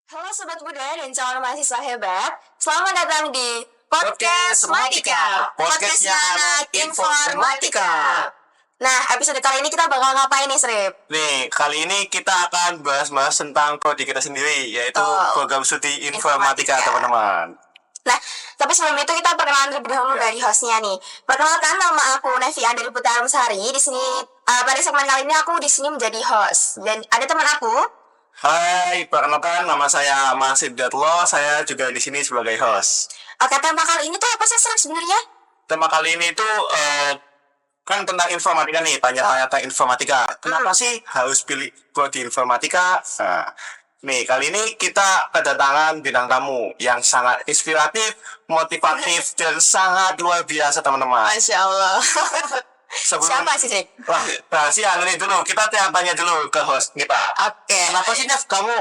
Halo Sobat Muda dan calon mahasiswa hebat, selamat datang di Podcast Matika, podcastnya anak informatika. Nah, episode kali ini kita bakal ngapain nih, Srip? Nih, kali ini kita akan bahas tentang prodi kita sendiri, yaitu program studi informatika, teman-teman. Nah, tapi sebelum itu kita perkenalan terlebih dahulu dari hostnya nih. Perkenalkan, nama aku Nevi Andri Putarum Sari. Di sini pada segmen kali ini aku di sini menjadi host dan ada teman aku. Hai, perkenalkan nama saya Mas Ibdatullah, saya juga di sini sebagai host. Oke, tema kali ini tuh apa sih sebenarnya? Tema kali ini tuh kan tentang informatika nih, tanya-tanya tentang informatika. Kenapa sih harus pilih prodi informatika? Nah, nih, kali ini kita kedatangan bintang tamu yang sangat inspiratif, motivatif, dan sangat luar biasa, teman-teman. Masya Allah. Siapa sih, Srip? Wah, rahasia ini dulu. Kita tanya dulu ke host kita. Oke. Kenapa sih, Nev, kamu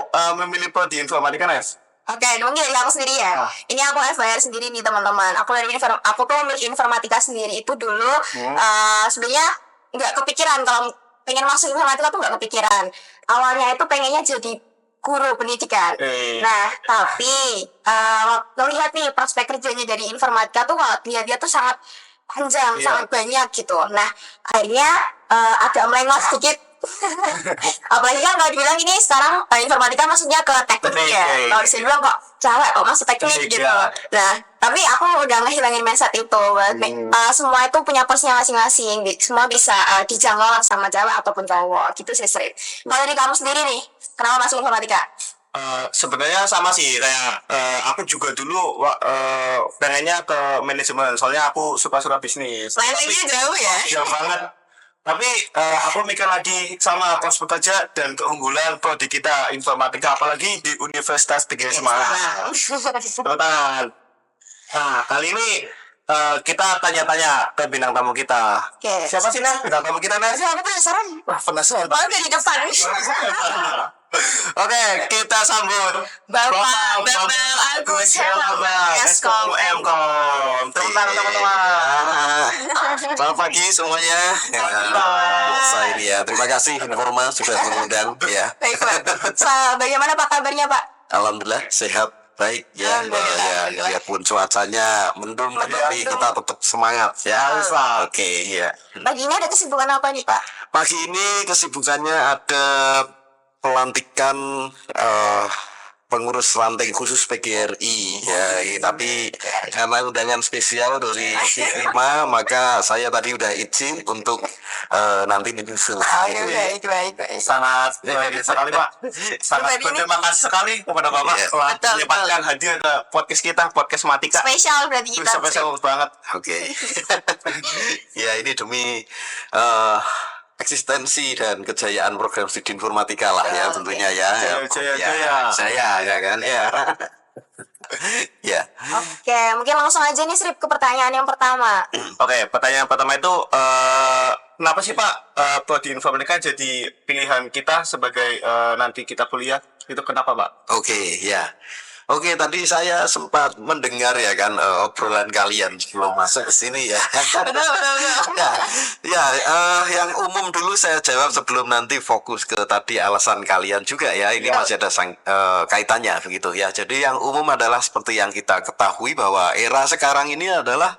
memilih prodi informatika, Nev? Oke, mungkin aku sendiri ya. Ini aku FYR sendiri nih teman-teman. Aku tuh milih informatika sendiri itu dulu. Sebenarnya nggak kepikiran kalau pengen masuk informatika tuh nggak kepikiran. Awalnya itu pengennya jadi guru pendidikan. Nah, tapi melihat nih prospek kerjanya dari informatika tuh kalau dia tuh sangat panjang, sangat banyak gitu. Nah, akhirnya agak melengos sedikit. Apalagi kan kalau dibilang ini sekarang informatika maksudnya ke teknik ya. Kalau bisa bilang kok cewek kok masuk teknik gitu. Nah, tapi aku udah ngehilangin mindset itu. Semua itu punya porsinya masing-masing. Semua bisa dijangkau sama cewek ataupun cowok. Gitu sih, Sri. Kalau dari kamu sendiri nih, kenapa masuk informatika? Sebenarnya sama sih kayak aku juga dulu pengennya ke manajemen, soalnya aku suka bisnis. Lainnya jauh ya? Jauh banget. Tapi aku mikir lagi sama prospek kerja dan keunggulan prodi kita informatika, apalagi di Universitas Negeri Semarang. Betul. Nah, kali ini kita tanya-tanya ke bintang tamu kita. Siapa sih, Nah? Bintang tamu kita, Nah? Aku penasaran. Wah, penasaran. Oh, dari depan. Oke, kita sambut Bapak Bambang Agus Helaba, Eskom Mkom. Teman-teman. Selamat pagi semuanya. Saya ini ya. Terima kasih Informa sudah mengundang ya. Baik, Pak. Bagaimana Pak kabarnya, Pak? Alhamdulillah sehat baik ya. Ya, lihat pun cuacanya mendung tapi kita tetap semangat ya. Oke ya. Pagi ini ada kesibukan apa nih, Pak? Pagi ini kesibukannya ada pelantikan pengurus ranting khusus PGRI ya, tapi karena undangan spesial dari Lima, maka saya tadi udah izin untuk nanti menyusul. Baik. Sangat sekali, Pak. Sangat berterima kasih sekali kepada Bapak telah menyempatkan hadir ke podcast kita, podcast Matika. Spesial berarti kita. Spesial banget. Oke. Ya, ini demi eksistensi dan kejayaan program studi informatika lah ya, tentunya ya. Saya ya kan ya. Ya. Oke, mungkin langsung aja nih, Srip, ke pertanyaan yang pertama. Oke, pertanyaan pertama itu kenapa sih, Pak, prodi informatika jadi pilihan kita sebagai nanti kita kuliah? Itu kenapa, Pak? Oke, ya. Oke, tadi saya sempat mendengar ya kan obrolan kalian sebelum masuk ke sini ya. Yang umum dulu saya jawab sebelum nanti fokus ke tadi alasan kalian juga ya. Ini masih ada kaitannya begitu ya. Jadi yang umum adalah seperti yang kita ketahui bahwa era sekarang ini adalah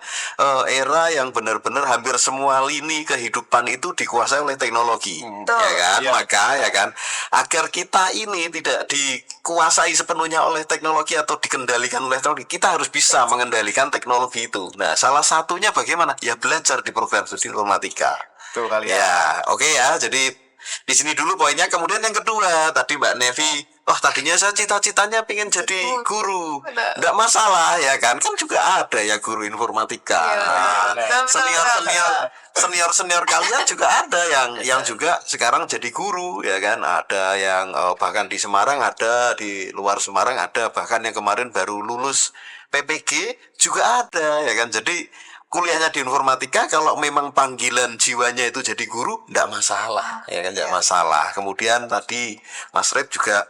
era yang benar-benar hampir semua lini kehidupan itu dikuasai oleh teknologi. Ya kan? Maka ya kan agar kita ini tidak dikuasai sepenuhnya oleh teknologi atau dikendalikan oleh teknologi, kita harus bisa mengendalikan teknologi itu. Nah, salah satunya bagaimana? Ya belajar di program studi informatika. Tuh kali ya. Oke ya. Jadi di sini dulu poinnya. Kemudian yang kedua, tadi Mbak Nevi, tadinya saya cita-citanya pengen jadi guru. Nggak masalah ya kan? Kan juga ada ya guru informatika. Senior kalian juga ada yang juga sekarang jadi guru ya kan. Ada yang bahkan di Semarang ada, di luar Semarang ada, bahkan yang kemarin baru lulus PPG juga ada ya kan. Jadi kuliahnya di informatika, kalau memang panggilan jiwanya itu jadi guru, enggak masalah ya kan, enggak masalah. Kemudian tadi Mas Rep juga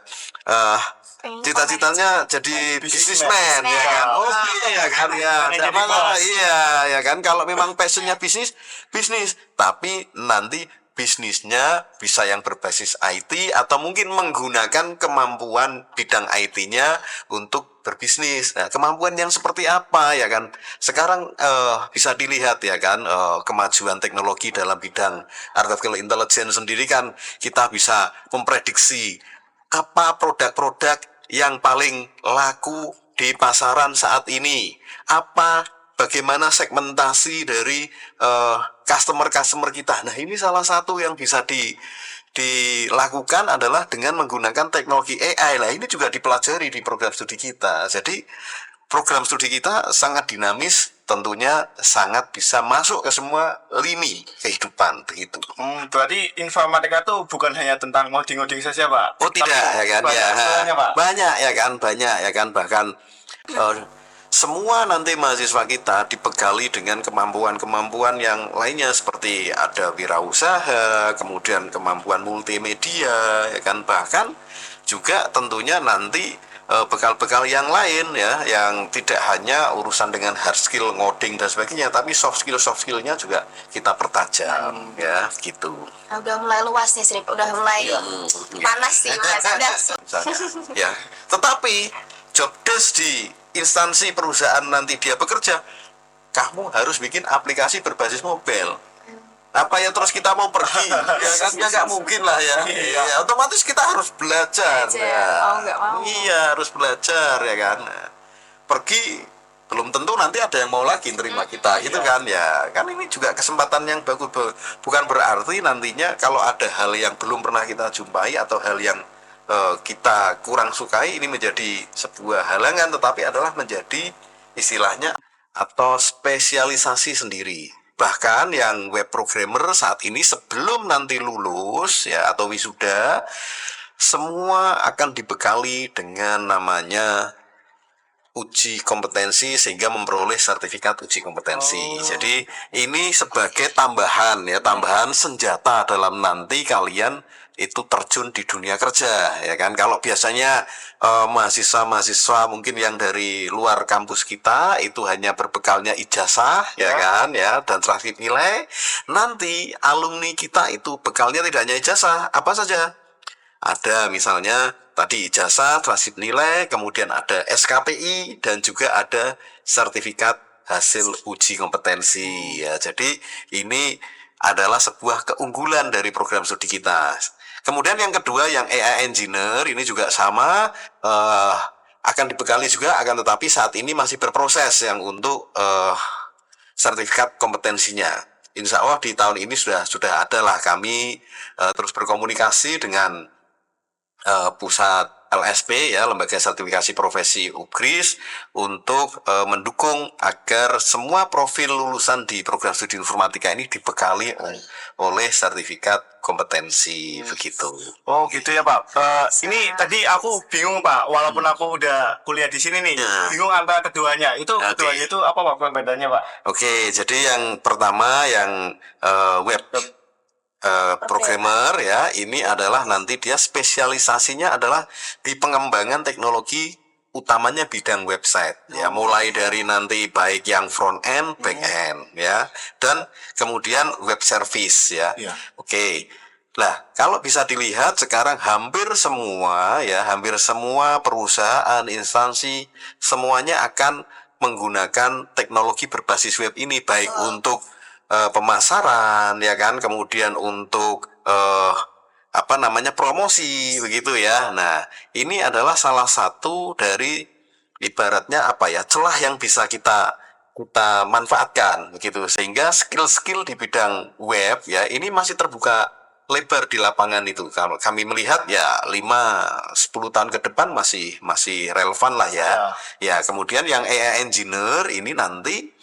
cita-citanya jadi bisnismen ya kan. Ya kan ya, enggak masalah. Iya ya kan, kalau memang passionnya bisnis, tapi nanti bisnisnya bisa yang berbasis IT atau mungkin menggunakan kemampuan bidang IT-nya untuk berbisnis. Nah, kemampuan yang seperti apa ya kan? Sekarang bisa dilihat ya kan, kemajuan teknologi dalam bidang artificial intelligence sendiri kan kita bisa memprediksi apa produk-produk yang paling laku di pasaran saat ini, bagaimana segmentasi dari customer kita. Nah, ini salah satu yang bisa dilakukan adalah dengan menggunakan teknologi AI. Nah, ini juga dipelajari di program studi kita. Jadi program studi kita sangat dinamis, tentunya sangat bisa masuk ke semua lini kehidupan begitu. Berarti informatika itu bukan hanya tentang ngoding-ngoding saja, Pak? Oh tidak, ya kan? Banyak ya kan, bahkan semua nanti mahasiswa kita dibekali dengan kemampuan-kemampuan yang lainnya seperti ada wirausaha, kemudian kemampuan multimedia, ya kan, bahkan juga tentunya nanti bekal-bekal yang lain ya, yang tidak hanya urusan dengan hard skill ngoding dan sebagainya, tapi soft skillnya juga kita pertajam ya gitu. Udah mulai luas nih Sri, udah mulai panas sih Mas. Ya, tetapi job desk di instansi perusahaan nanti dia bekerja, kamu harus bikin aplikasi berbasis mobile. Apa ya terus kita mau pergi? Ya kan nggak mungkin lah ya. Ya, otomatis kita harus belajar. Ya. Iya, harus belajar ya kan. Pergi belum tentu nanti ada yang mau lagi terima kita gitu kan ya. Kan ini juga kesempatan yang bagus, bukan berarti nantinya kalau ada hal yang belum pernah kita jumpai atau hal yang kita kurang sukai ini menjadi sebuah halangan, tetapi adalah menjadi istilahnya atau spesialisasi sendiri. Bahkan yang web programmer saat ini sebelum nanti lulus ya atau wisuda, semua akan dibekali dengan namanya uji kompetensi sehingga memperoleh sertifikat uji kompetensi. Jadi ini sebagai tambahan senjata dalam nanti kalian itu terjun di dunia kerja ya kan. Kalau biasanya mahasiswa mungkin yang dari luar kampus kita itu hanya berbekalnya ijazah ya kan ya dan transkrip nilai, nanti alumni kita itu bekalnya tidak hanya ijazah, apa saja ada, misalnya tadi ijazah, transkrip nilai, kemudian ada SKPI dan juga ada sertifikat hasil uji kompetensi ya. Jadi ini adalah sebuah keunggulan dari program studi kita. Kemudian yang kedua yang AI Engineer ini juga sama, akan dibekali juga, akan tetapi saat ini masih berproses yang untuk sertifikat kompetensinya. Insya Allah di tahun ini sudah ada lah, kami terus berkomunikasi dengan pusat LSP ya, Lembaga Sertifikasi Profesi UGRIS, untuk mendukung agar semua profil lulusan di program studi informatika ini dibekali oleh sertifikat kompetensi begitu. Oh gitu ya Pak. Ini tadi aku bingung Pak, walaupun aku udah kuliah di sini nih, bingung antara keduanya. Keduanya itu apa Pak perbedaannya Pak? Oke, jadi yang pertama yang web programmer ya, ini adalah nanti dia spesialisasinya adalah di pengembangan teknologi, utamanya bidang website ya, mulai dari nanti baik yang front end, back end ya, dan kemudian web service ya. Oke. Nah, kalau bisa dilihat sekarang hampir semua perusahaan, instansi semuanya akan menggunakan teknologi berbasis web ini, baik untuk pemasaran ya kan, kemudian untuk promosi begitu ya. Nah, ini adalah salah satu dari ibaratnya celah yang bisa kita manfaatkan begitu, sehingga skill-skill di bidang web ya ini masih terbuka lebar di lapangan itu. Kalau kami melihat ya 5-10 tahun ke depan masih relevan lah ya. Ya, kemudian yang AI Engineer ini nanti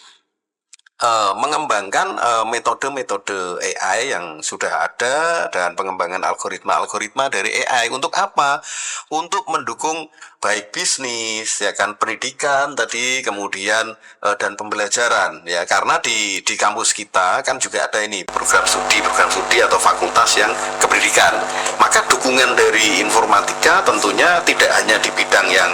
mengembangkan metode-metode AI yang sudah ada dan pengembangan algoritma dari AI. Untuk apa? Untuk mendukung baik bisnis ya kan, pendidikan tadi, kemudian dan pembelajaran ya, karena di kampus kita kan juga ada ini program studi atau fakultas yang kependidikan. Maka dukungan dari informatika tentunya tidak hanya di bidang yang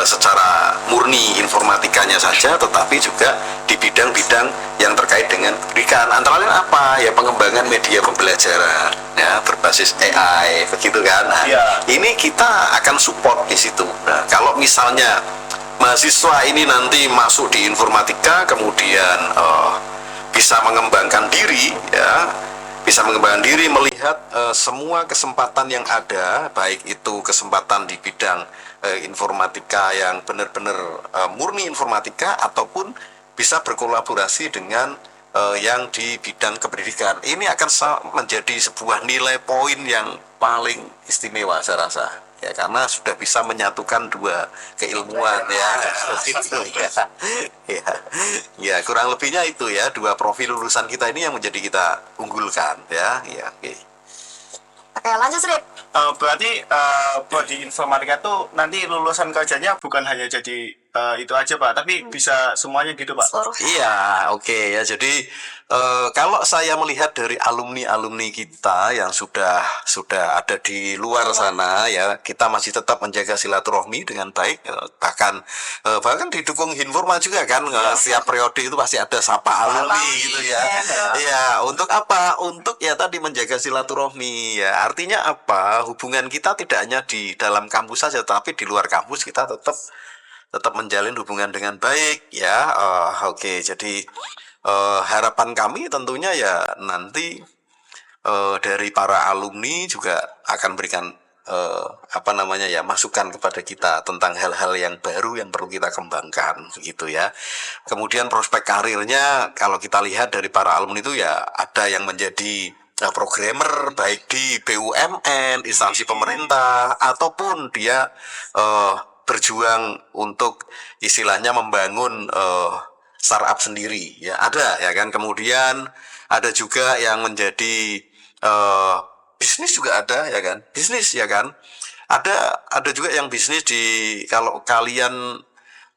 secara murni informatikanya saja, tetapi juga di bidang-bidang yang terkait dengan pendidikan. Antara lain apa? Ya pengembangan media pembelajaran, ya berbasis AI, begitu kan? Nah, ini kita akan support di situ. Nah, kalau misalnya mahasiswa ini nanti masuk di informatika, kemudian bisa mengembangkan diri, ya. Bisa mengembangkan diri, melihat semua kesempatan yang ada, baik itu kesempatan di bidang informatika yang benar-benar murni informatika, ataupun bisa berkolaborasi dengan yang di bidang kependidikan. Ini akan menjadi sebuah nilai poin yang paling istimewa saya rasa, ya, karena sudah bisa menyatukan dua keilmuan, ya, gitu, ya, kurang lebihnya itu, ya, dua profil lulusan kita ini yang menjadi kita unggulkan, ya, oke. Oke, lanjut Srip. Berarti prodi informatika tuh nanti lulusan kerjanya bukan hanya jadi itu aja Pak, tapi bisa semuanya gitu Pak. Seluruh. Iya, oke, ya. Jadi kalau saya melihat dari alumni kita yang sudah ada di luar sana, ya, kita masih tetap menjaga silaturahmi dengan baik, bahkan didukung Hinforma juga kan, setiap periode itu pasti ada sapa alumni gitu, ya. Iya, untuk apa? Untuk, ya, tadi menjaga silaturahmi, ya. Artinya apa? Hubungan kita tidak hanya di dalam kampus saja, tapi di luar kampus kita tetap menjalin hubungan dengan baik, ya. Oke, jadi harapan kami tentunya, ya, nanti dari para alumni juga akan berikan ya, masukan kepada kita tentang hal-hal yang baru yang perlu kita kembangkan, begitu, ya. Kemudian prospek karirnya kalau kita lihat dari para alumni itu, ya, ada yang menjadi programmer baik di BUMN, instansi pemerintah, ataupun dia berjuang untuk istilahnya membangun startup sendiri, ya, ada, ya kan. Kemudian ada juga yang menjadi bisnis juga ada, ya kan, bisnis, ya kan. Ada juga yang bisnis kalau kalian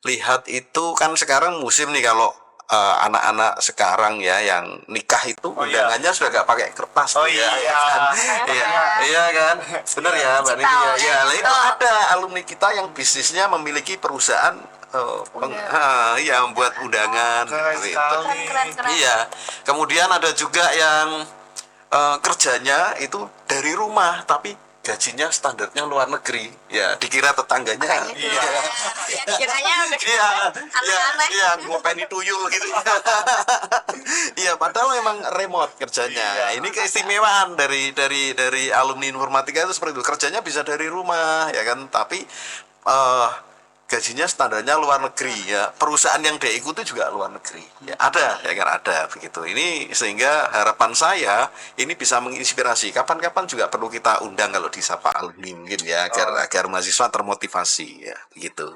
lihat itu kan sekarang musim nih, kalau anak-anak sekarang, ya, yang nikah itu undangannya sudah gak pakai kertas, iya kan, bener ya Mbak Nini, ya, itu ada alumni kita yang bisnisnya memiliki perusahaan membuat undangan, gitu. Iya, kemudian ada juga yang kerjanya itu dari rumah tapi gajinya standarnya luar negeri, ya, dikira tetangganya, Kiranya ngopeni tuyul gitu. Iya, padahal memang remote kerjanya. Ini keistimewaan dari alumni informatika itu seperti itu, kerjanya bisa dari rumah, ya kan, tapi gajinya standarnya luar negeri, ya. Perusahaan yang dia ikuti juga luar negeri, ya, ada, ya kan, ada, begitu. Ini sehingga harapan saya ini bisa menginspirasi. Kapan-kapan juga perlu kita undang kalau di Sapa Alumni mungkin, ya, agar mahasiswa termotivasi, ya, begitu.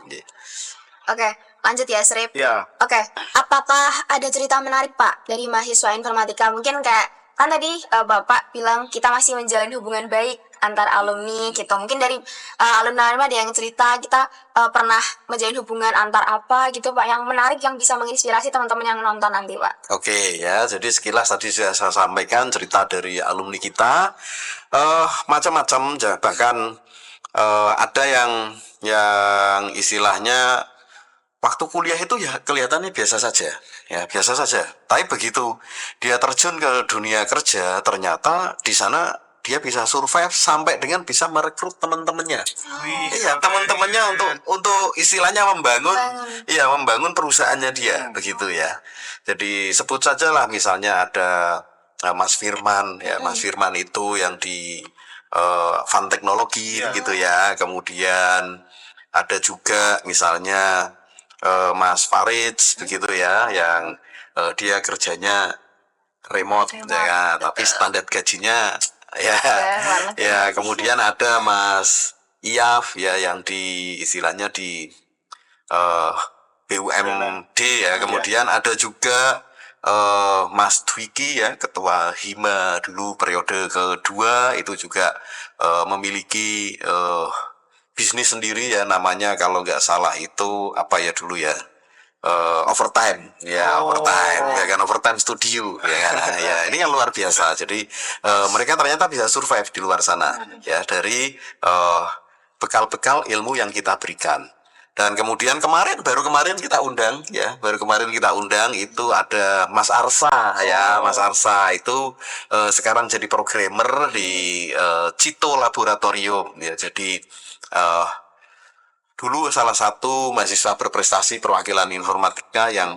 Oke, lanjut ya Srip. Ya. Oke, apakah ada cerita menarik Pak dari mahasiswa informatika? Mungkin kayak kan tadi Bapak bilang kita masih menjalin hubungan baik antar alumni gitu. Mungkin dari alumni ada yang cerita kita pernah menjalin hubungan antar apa gitu Pak, yang menarik yang bisa menginspirasi teman-teman yang nonton nanti Pak. Oke, ya, jadi sekilas tadi sudah saya sampaikan cerita dari alumni kita, macam-macam, bahkan ada yang istilahnya waktu kuliah itu, ya, kelihatannya biasa saja, ya, biasa saja. Tapi begitu dia terjun ke dunia kerja, ternyata di sana dia bisa survive sampai dengan bisa merekrut teman-temannya. Iya, teman-temannya untuk istilahnya membangun perusahaannya dia, begitu, ya. Jadi sebut saja lah, misalnya ada Mas Firman, ya, Mas Firman itu yang di Fun Teknologi, gitu, ya. Kemudian ada juga misalnya Mas Farid, begitu, ya, yang dia kerjanya remote, ya, tapi standar gajinya, ya. Kemudian ada Mas Iyaf, ya, yang istilahnya di BUMD, ya. Kemudian ada juga Mas Dwiki, ya, ketua Hima dulu periode kedua, itu juga memiliki bisnis sendiri, ya, namanya kalau nggak salah itu apa ya dulu, ya, overtime, ya, overtime, ya kan, overtime studio, ya kan. Ya, ini yang luar biasa. Jadi mereka ternyata bisa survive di luar sana, ya, dari bekal-bekal ilmu yang kita berikan. Dan kemudian baru kemarin kita undang itu ada Mas Arsa ya, Mas Arsa itu sekarang jadi programmer di Cito Laboratorium ya. Jadi dulu salah satu mahasiswa berprestasi perwakilan informatika yang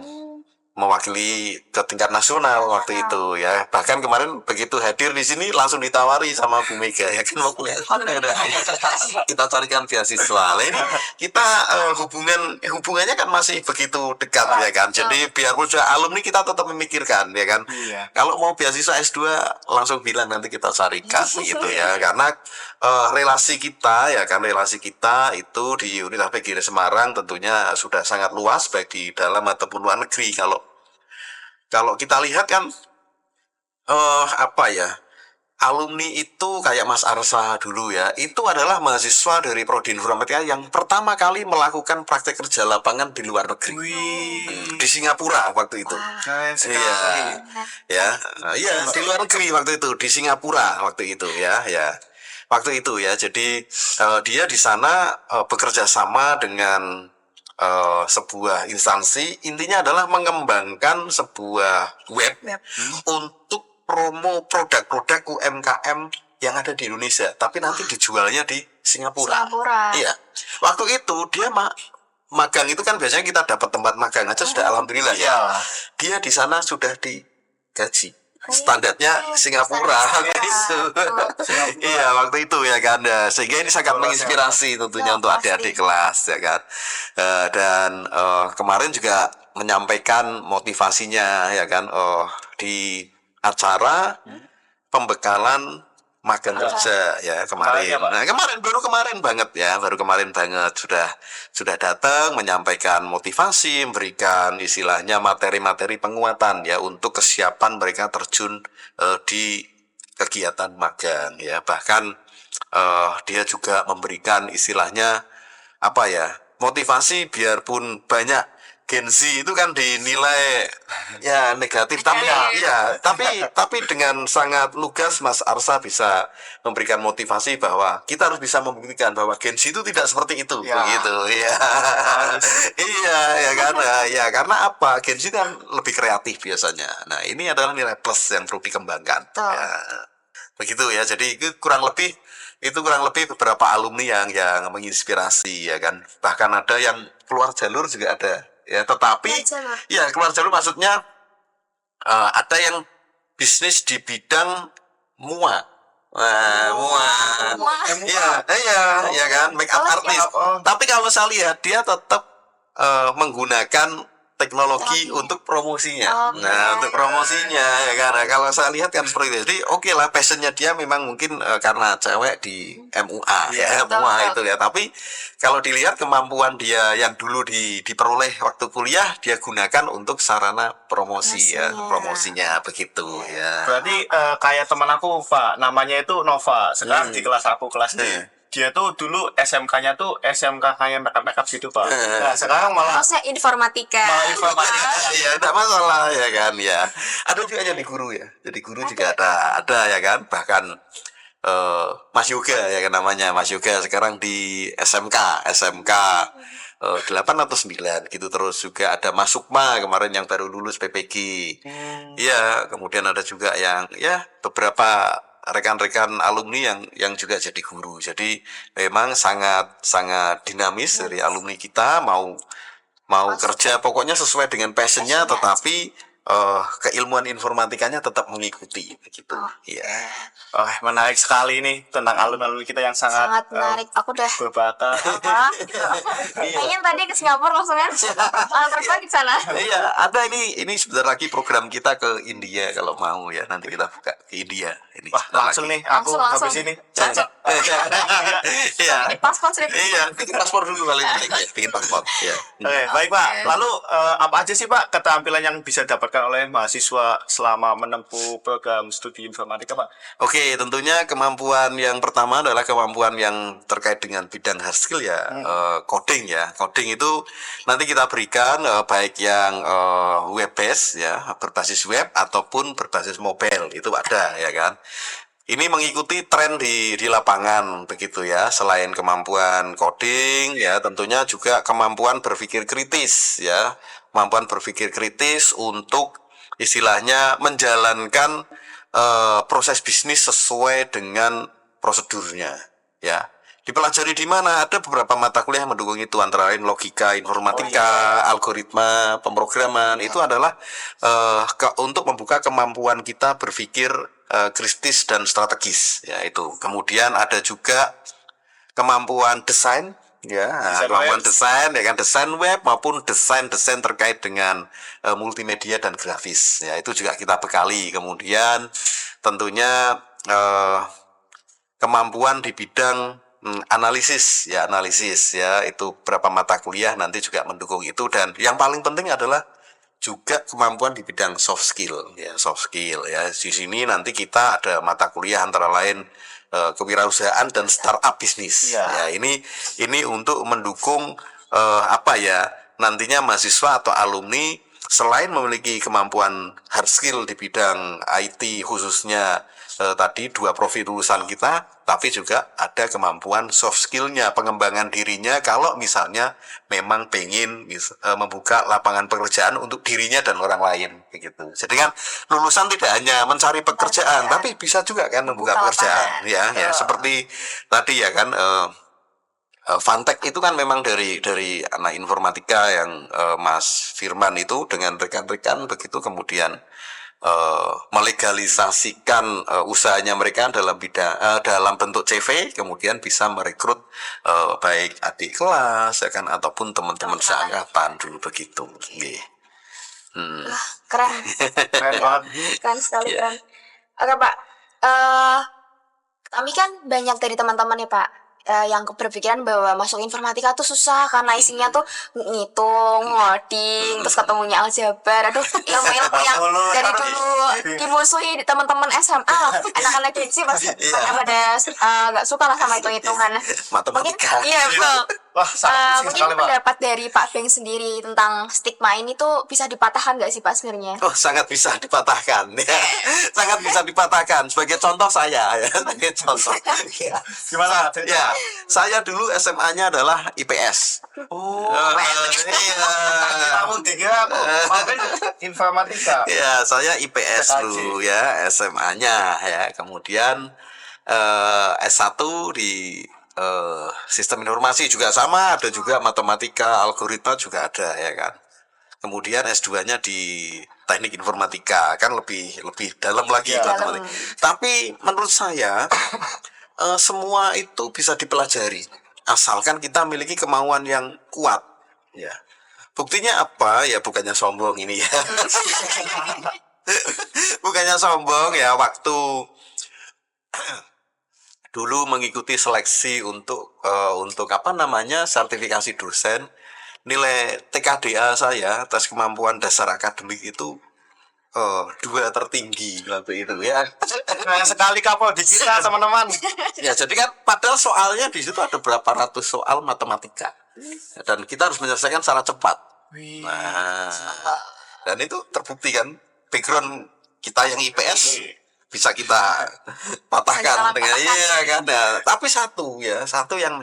mewakili ke tingkat nasional waktu itu ya. Bahkan kemarin begitu hadir di sini langsung ditawari sama Bu Mega ya kan mau kuliah. Kita carikan beasiswa. Nah, ini kita hubungannya kan masih begitu dekat ya kan. Jadi biarpun sudah alumni kita tetap memikirkan ya kan. Kalau mau beasiswa S2 langsung bilang nanti kita carikan gitu ya. Karena relasi kita itu di Universitas PGRI Semarang tentunya sudah sangat luas baik di dalam ataupun luar negeri. Kalau kita lihat kan alumni itu kayak Mas Arsa dulu ya, itu adalah mahasiswa dari Prodi Informatika yang pertama kali melakukan praktek kerja lapangan di luar negeri. Di Singapura waktu itu. Iya, di luar negeri waktu itu, di Singapura waktu itu ya. Jadi dia di sana bekerja sama dengan sebuah instansi, intinya adalah mengembangkan sebuah web untuk promo produk-produk UMKM yang ada di Indonesia, tapi nanti dijualnya di Singapura. Iya. Waktu itu dia magang itu kan biasanya kita dapat tempat magang aja sudah alhamdulillah ya. Dia di sana sudah digaji. Standarnya Singapura gitu. Iya waktu itu ya kan, sehingga ini sangat menginspirasi tentunya untuk adik-adik kelas ya kan. Dan kemarin juga menyampaikan motivasinya ya kan di acara pembekalan magang kerja ya kemarin. Nah, baru kemarin banget sudah datang menyampaikan motivasi, memberikan istilahnya materi-materi penguatan ya untuk kesiapan mereka terjun di kegiatan magang ya. Bahkan dia juga memberikan istilahnya motivasi, biarpun banyak Gen Z itu kan dinilai ya negatif, tapi dengan sangat lugas Mas Arsa bisa memberikan motivasi bahwa kita harus bisa membuktikan bahwa Gen Z itu tidak seperti itu begitu ya. Karena apa? Gen Z kan lebih kreatif biasanya. Nah, ini adalah nilai plus yang perlu dikembangkan. Ya. Begitu ya. Jadi itu kurang lebih beberapa alumni yang menginspirasi ya kan. Bahkan ada yang keluar jalur juga ada. Ya, tetapi keluar jalur maksudnya ada yang bisnis di bidang MUA. Ya kan, make up artist. Tapi kalau saya lihat dia tetap menggunakan teknologi untuk promosinya. Untuk promosinya ya kan. Kalau saya lihat kan seperti itu. Jadi oke lah, passionnya dia memang mungkin karena cewek di MUA MUA itu ya. Tapi kalau dilihat kemampuan dia yang dulu diperoleh waktu kuliah, dia gunakan untuk sarana promosinya begitu ya. Berarti kayak teman aku Pak, namanya itu Nova, sekarang di kelas aku kelas D. Dia tuh dulu SMK-nya tuh SMK kayak makeup gitu Pak. Nah sekarang malah informatika. Iya, tidak masalah ya kan ya. Ada juga jadi guru ya. Jadi guru juga ada ya kan. Bahkan Mas Yoga ya kan namanya, Mas Yoga sekarang di SMK 8 atau 9 gitu. Terus juga ada Mas Sukma kemarin yang baru lulus PPG. Iya, kemudian ada juga yang beberapa rekan-rekan alumni yang juga jadi guru. Jadi memang sangat dinamis dari alumni kita, mau kerja pokoknya sesuai dengan passionnya, tetapi keilmuan informatikanya tetap mengikuti begitu. Menarik sekali nih tentang alumni kita yang sangat menarik. Aku udah berbakat. Pengen tadi ke Singapura langsung kan. Terbang di sana. Iya, ada ini sebentar lagi program kita ke India kalau mau ya. Nanti kita buka ke India ini. Wah, langsung nih aku Langsung. habis ini. Iya. Di paspor sih. Iya, bikin paspor dulu kali ini. Bikin paspor. Ya. Oke, baik Pak. Lalu apa aja sih Pak keterampilan yang bisa didapatkan oleh mahasiswa selama menempuh program studi informatika Pak? Oke, tentunya kemampuan yang pertama adalah kemampuan yang terkait dengan bidang hard skill ya, coding ya. Coding itu nanti kita berikan baik yang web based ya, berbasis web ataupun berbasis mobile itu ada ya kan. ini mengikuti tren di lapangan begitu ya. Selain kemampuan coding ya, tentunya juga kemampuan berpikir kritis ya. Kemampuan berpikir kritis untuk istilahnya menjalankan proses bisnis sesuai dengan prosedurnya ya. Dipelajari di mana? Ada beberapa mata kuliah yang mendukung itu, antara lain logika, informatika, algoritma, pemrograman. Itu adalah untuk membuka kemampuan kita berpikir kritis dan strategis ya itu. Kemudian ada juga kemampuan desain ya, kemampuan desain ya kan, desain web maupun desain terkait dengan multimedia dan grafis ya, itu juga kita bekali. Kemudian tentunya kemampuan di bidang analisis ya, itu beberapa mata kuliah nanti juga mendukung itu. Dan yang paling penting adalah juga kemampuan di bidang soft skill ya, di sini nanti kita ada mata kuliah antara lain kewirausahaan dan startup bisnis ya. Ini untuk mendukung nantinya mahasiswa atau alumni selain memiliki kemampuan hard skill di bidang IT khususnya tadi 2 profil lulusan kita, tapi juga ada kemampuan soft skillnya, pengembangan dirinya kalau misalnya memang pengen membuka lapangan pekerjaan untuk dirinya dan orang lain begitu. Jadi kan lulusan tidak hanya mencari pekerjaan, tapi bisa juga kan membuka pekerjaan ya, seperti tadi ya kan. Fantech itu kan memang dari anak informatika yang Mas Firman itu dengan rekan-rekan begitu, kemudian melegalisasikan usahanya mereka dalam dalam bentuk CV, kemudian bisa merekrut baik adik kelas ya kan, ataupun teman-teman seangkatan dulu begitu. Keren. Keren banget. Keren sekali, keren. Oke Pak, kami kan banyak dari teman-teman ya Pak yang berpikiran bahwa masuk informatika tuh susah karena isinya tuh ngitung, ngoding, terus ketemunya aljabar. Aduh, ilmu-ilmu yang dari dulu dimusuhi di teman-teman SMA, anak-anak gengsi pasti pada nggak suka lah sama hitung-hitungan. Mungkin iya betul. Wah, mungkin pendapat dari Pak Beng sendiri tentang stigma ini tuh bisa dipatahkan nggak sih Pak sebenarnya? Oh, sangat bisa dipatahkan ya. Sangat bisa dipatahkan. Sebagai contoh saya ya, sebagai contoh. Gimana? Ya, saya dulu SMA-nya adalah IPS. Oh, iya. Kamu tiga aku informatika. Ya, saya IPS dulu ya, SMA-nya ya. Kemudian S1 di sistem informasi juga sama, ada juga matematika, algoritma juga ada ya kan. Kemudian S2-nya di teknik informatika, kan lebih dalam lagi matematika. Tapi menurut saya semua itu bisa dipelajari asalkan kita memiliki kemauan yang kuat ya. Buktinya apa ya, bukannya sombong ini ya. Bukannya sombong ya, waktu dulu mengikuti seleksi untuk sertifikasi dosen, nilai TKDA saya, tes kemampuan dasar akademik itu 2 tertinggi waktu itu ya. Nah, sekali kapal di kita teman-teman. Ya, jadi kan padahal soalnya di situ ada berapa ratus soal matematika dan kita harus menyelesaikan secara cepat. Nah, dan itu terbukti kan, background kita yang IPS bisa kita patahkan dengan kan. Nah, tapi satu yang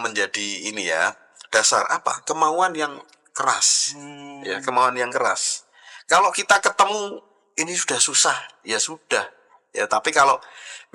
menjadi ini ya, dasar apa? Kemauan yang keras. Ya, kemauan yang keras. Kalau kita ketemu ini sudah susah, ya sudah. Ya, tapi kalau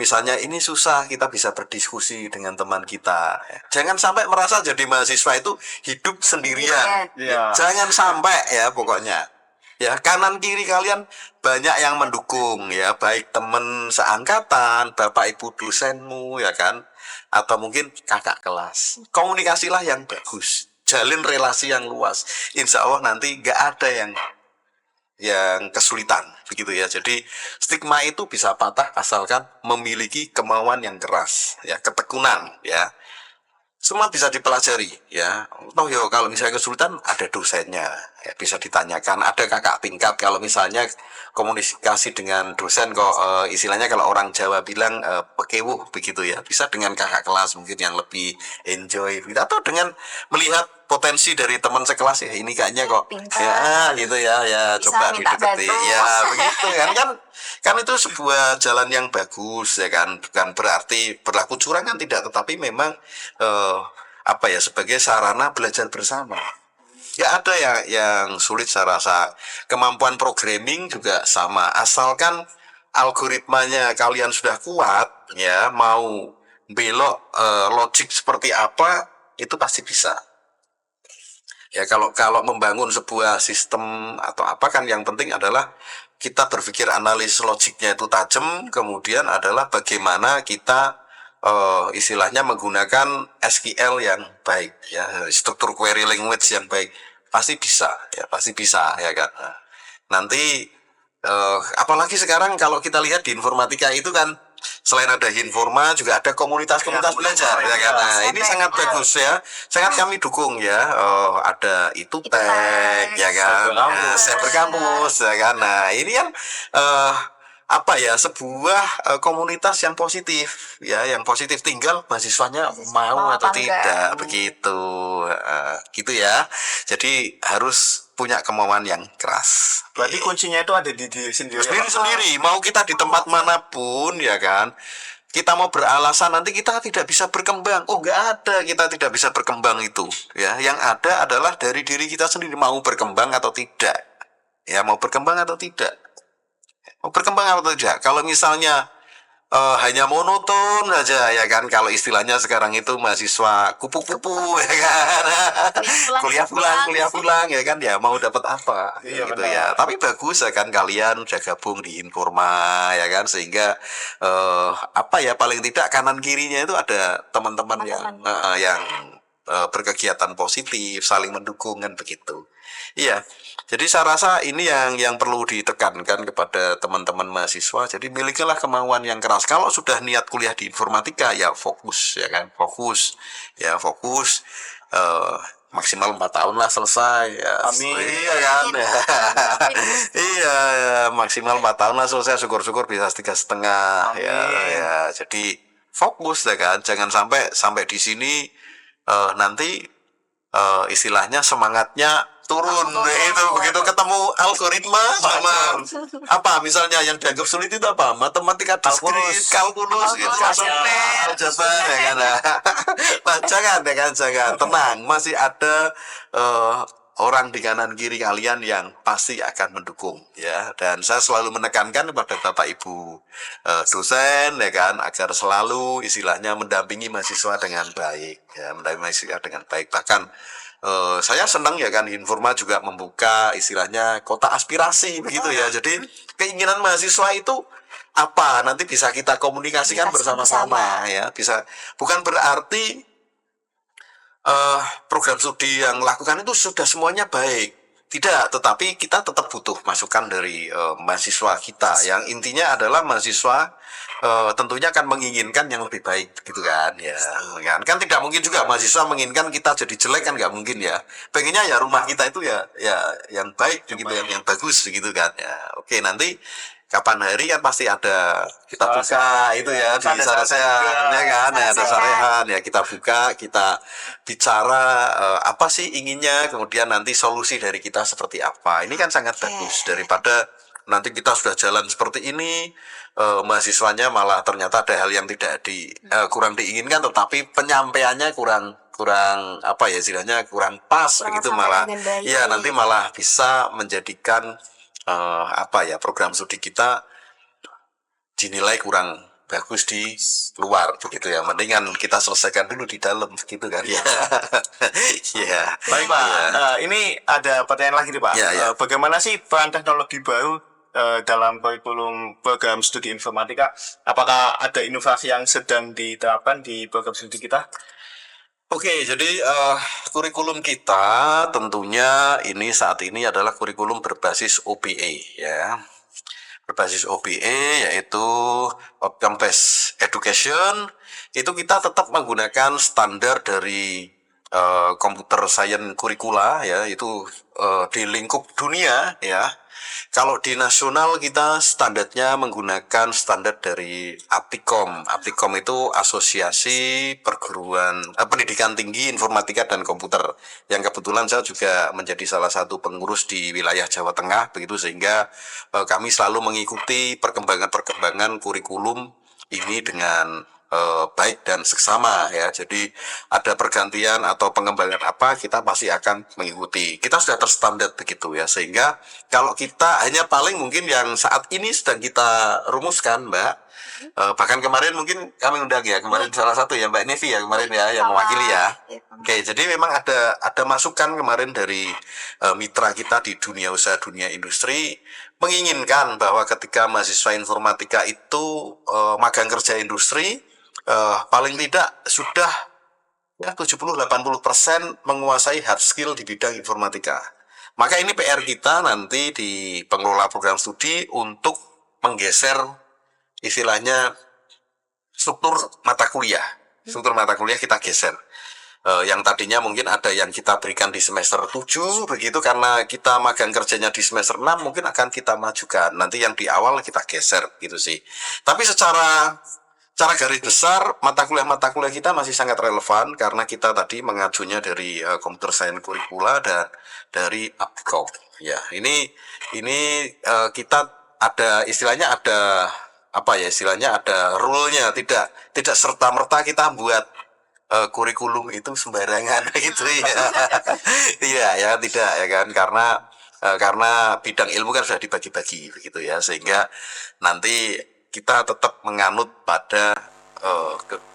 misalnya ini susah, kita bisa berdiskusi dengan teman kita. Jangan sampai merasa jadi mahasiswa itu hidup sendirian. Jangan sampai ya, pokoknya. Ya, kanan kiri kalian banyak yang mendukung ya, baik teman seangkatan, bapak ibu dosenmu ya kan, atau mungkin kakak kelas. Komunikasilah yang bagus, jalin relasi yang luas. Insya Allah nanti nggak ada yang kesulitan begitu ya. Jadi stigma itu bisa patah asalkan memiliki kemauan yang keras ya, ketekunan ya. Semua bisa dipelajari ya. Toh yo kalau misalnya kesulitan ada dosennya ya bisa ditanyakan. Ada kakak tingkat kalau misalnya komunikasi dengan dosen kok istilahnya kalau orang Jawa bilang pekewuh begitu ya, bisa dengan kakak kelas mungkin yang lebih enjoy gitu. Atau dengan melihat potensi dari teman sekelas ya, ini kayaknya kok Pintar. ya gitu ya, ya Bisa coba minta dideketi bantu. ya begitu kan itu sebuah jalan yang bagus ya kan, bukan berarti berlaku curang kan tidak, tetapi memang apa ya, sebagai sarana belajar bersama. Ya ada yang sulit saya rasa. Kemampuan programming juga sama. Asalkan algoritmanya kalian sudah kuat, ya mau belok logik seperti apa itu pasti bisa. Ya kalau membangun sebuah sistem atau apa kan yang penting adalah kita berpikir analisis logiknya itu tajam, kemudian adalah bagaimana kita istilahnya menggunakan SQL yang baik ya, struktur query language yang baik, pasti bisa ya kan. Nah, nanti apalagi sekarang kalau kita lihat di informatika itu kan selain ada Hinforma juga ada komunitas-komunitas belajar ya kan. Nah, ini sangat bagus ya, sangat kami dukung ya. Ada itu tag ya kan, Cyber Campus ya kan. Nah, ini kan apa ya, sebuah komunitas yang positif ya, yang positif, tinggal mahasiswanya mau atau tidak begitu gitu ya. Jadi harus punya kemauan yang keras. Berarti kuncinya itu ada di diri sendiri. Sendiri mau kita di tempat manapun ya kan, kita mau beralasan nanti kita tidak bisa berkembang. Oh, nggak ada, kita tidak bisa berkembang itu ya. Yang ada adalah dari diri kita sendiri, mau berkembang atau tidak ya, mau berkembang atau tidak. Mau berkembang atau tidak. Kalau misalnya hanya monoton saja ya kan, kalau istilahnya sekarang itu mahasiswa kupu-kupu ya kan, kuliah pulang ya kan, ya mau dapat apa gitu ya. Tapi bagus ya kan kalian udah gabung di Informa ya kan, sehingga apa ya, paling tidak kanan kirinya itu ada teman-teman yang berkegiatan positif, saling mendukung kan begitu. Iya, jadi saya rasa ini yang perlu ditekankan kepada teman-teman mahasiswa. Jadi milikilah kemauan yang keras. Kalau sudah niat kuliah di informatika ya fokus ya kan, fokus maksimal 4 tahun lah selesai ya. Amin. Iya kan. Iya, maksimal 4 tahun lah selesai, syukur-syukur bisa 3,5 ya. Jadi fokus ya kan, jangan sampai di sini nanti istilahnya semangatnya turun itu, begitu ketemu algoritma sama apa misalnya yang dianggap sulit itu apa, matematika diskrit, kalkulus gitu, aljabar ya kan. Nah, jangan tenang, masih ada orang di kanan kiri kalian yang pasti akan mendukung ya. Dan saya selalu menekankan kepada Bapak Ibu dosen ya kan, agar selalu istilahnya mendampingi mahasiswa dengan baik ya, bahkan saya senang ya kan, Informa juga membuka istilahnya kota aspirasi begitu ya. Jadi keinginan mahasiswa itu apa, nanti bisa kita komunikasikan bersama-sama ya. Bisa, bukan berarti program studi yang lakukan itu sudah semuanya baik, tidak, tetapi kita tetap butuh masukan dari mahasiswa kita. Yang intinya adalah mahasiswa tentunya akan menginginkan yang lebih baik gitu kan ya. Kan tidak mungkin juga mahasiswa menginginkan kita jadi jelek kan, nggak mungkin ya. Pengennya ya rumah kita itu ya yang baik gitu, yang bagus gitu kan ya. Oke, nanti kapan hari kan pasti ada, kita buka itu ya di sarehan ya kan, ada sarehan ya, kita buka, kita bicara apa sih inginnya, kemudian nanti solusi dari kita seperti apa. Ini kan sangat bagus daripada nanti kita sudah jalan seperti ini, mahasiswanya malah ternyata ada hal yang tidak kurang diinginkan, tetapi penyampaiannya kurang apa ya istilahnya, kurang pas begitu, malah ya nanti malah bisa menjadikan apa ya, program studi kita dinilai kurang bagus di luar begitu ya. Mendingan kita selesaikan dulu di dalam gitu kan ya. Ya. Baik Pak, ini ada pertanyaan lagi nih Pak. Bagaimana sih peran teknologi baru dalam kurikulum program studi informatika? Apakah ada inovasi yang sedang diterapkan di program studi kita? Oke, jadi kurikulum kita tentunya ini saat ini adalah kurikulum berbasis OBE ya. Berbasis OBE yaitu Outcome Based Education. Itu kita tetap menggunakan standar dari komputer science kurikula ya itu di lingkup dunia ya. Kalau di nasional kita standarnya menggunakan standar dari Aptikom. Aptikom itu Asosiasi Perguruan Pendidikan Tinggi Informatika dan Komputer. Yang kebetulan saya juga menjadi salah satu pengurus di wilayah Jawa Tengah begitu sehingga kami selalu mengikuti perkembangan kurikulum ini dengan baik dan seksama ya. Jadi ada pergantian atau pengembangan apa kita pasti akan mengikuti. Kita sudah terstandar begitu ya. Sehingga kalau kita hanya paling mungkin yang saat ini sedang kita rumuskan, Mbak. Bahkan kemarin mungkin kami undang ya kemarin salah satu ya Mbak Nevi ya kemarin ya yang mewakili ya. Oke, jadi memang ada masukan kemarin dari mitra kita di dunia usaha dunia industri menginginkan bahwa ketika mahasiswa informatika itu magang kerja industri paling tidak sudah ya 70-80% menguasai hard skill di bidang informatika. Maka ini PR kita nanti di pengelola program studi untuk menggeser istilahnya struktur mata kuliah. Struktur mata kuliah kita geser. Yang tadinya mungkin ada yang kita berikan di semester 7 begitu karena kita magang kerjanya di semester 6 mungkin akan kita majukan. Nanti yang di awal kita geser gitu sih. Tapi secara garis besar mata kuliah kita masih sangat relevan karena kita tadi mengajunya dari Computer Science Curricula dan dari Aptikom. Ya, ini kita ada istilahnya ada apa ya istilahnya ada rule-nya tidak serta-merta kita buat kurikulum itu sembarangan gitu ya. Tidak ya kan karena bidang ilmu kan sudah dibagi-bagi begitu ya sehingga nanti kita tetap menganut pada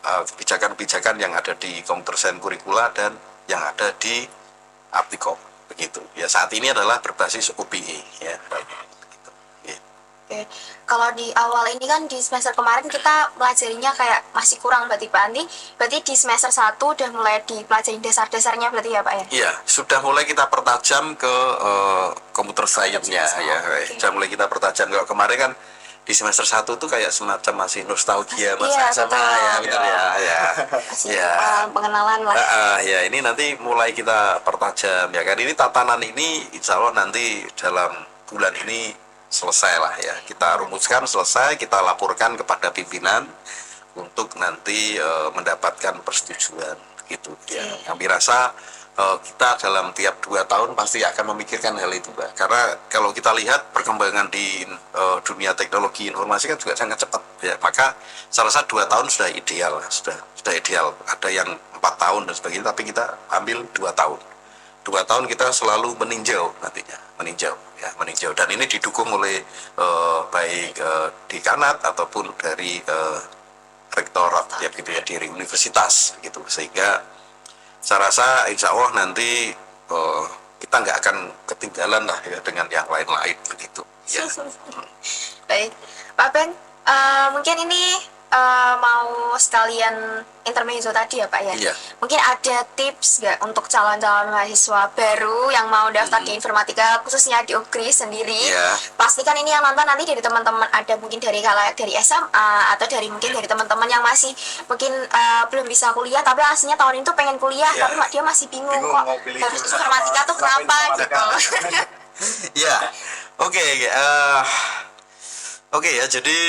kebijakan-kebijakan yang ada di Computer Science Curricula dan yang ada di Aptikom begitu. Ya saat ini adalah berbasis OBE ya. Begitu. Ya. Oke. Kalau di awal ini kan di semester kemarin kita pelajarinya kayak masih kurang berarti Pak Andi. Berarti di semester 1 udah mulai dipelajari dasar-dasarnya berarti ya Pak ya? Iya, sudah mulai kita pertajam ke computer science-nya ya. Okay. Sudah mulai kita pertajam. Kalau kemarin kan di semester 1 tuh kayak semacam masih nostalgia iya, sama ya benar ya. Masih Ya. pengenalan lah. Ya ini nanti mulai kita pertajam ya kan. Ini tatanan ini insya Allah nanti dalam bulan ini selesai lah ya. Kita rumuskan selesai, kita laporkan kepada pimpinan untuk nanti mendapatkan persetujuan gitu ya. Kami rasa kita dalam tiap 2 tahun pasti akan memikirkan hal itu, Mbak. Karena kalau kita lihat perkembangan di dunia teknologi informasi kan juga sangat cepat ya. Maka saya rasa 2 tahun sudah ideal, sudah ideal. Ada yang 4 tahun dan sebagainya, tapi kita ambil 2 tahun. 2 tahun kita selalu meninjau nantinya, meninjau. Dan ini didukung oleh baik dekanat ataupun dari rektorat ya gitu ya dari universitas gitu sehingga saya rasa insya Allah nanti kita nggak akan ketinggalan lah ya dengan yang lain-lain begitu ya. Baik, Pak Ben, mungkin ini mau sekalian intermezzo tadi ya Pak ya. Iya. Mungkin ada tips nggak untuk calon-calon mahasiswa baru yang mau daftar di informatika khususnya di UGRI sendiri? Iya. Pastikan ini yang nonton nanti dari teman-teman ada mungkin dari dari SMA atau dari mungkin dari teman-teman yang masih mungkin belum bisa kuliah tapi aslinya tahun itu pengen kuliah Iya. tapi dia masih bingung kok mau pilih harus jurusan informatika apa, tuh kenapa ngapain gitu. Ya, oke. Oke ya, jadi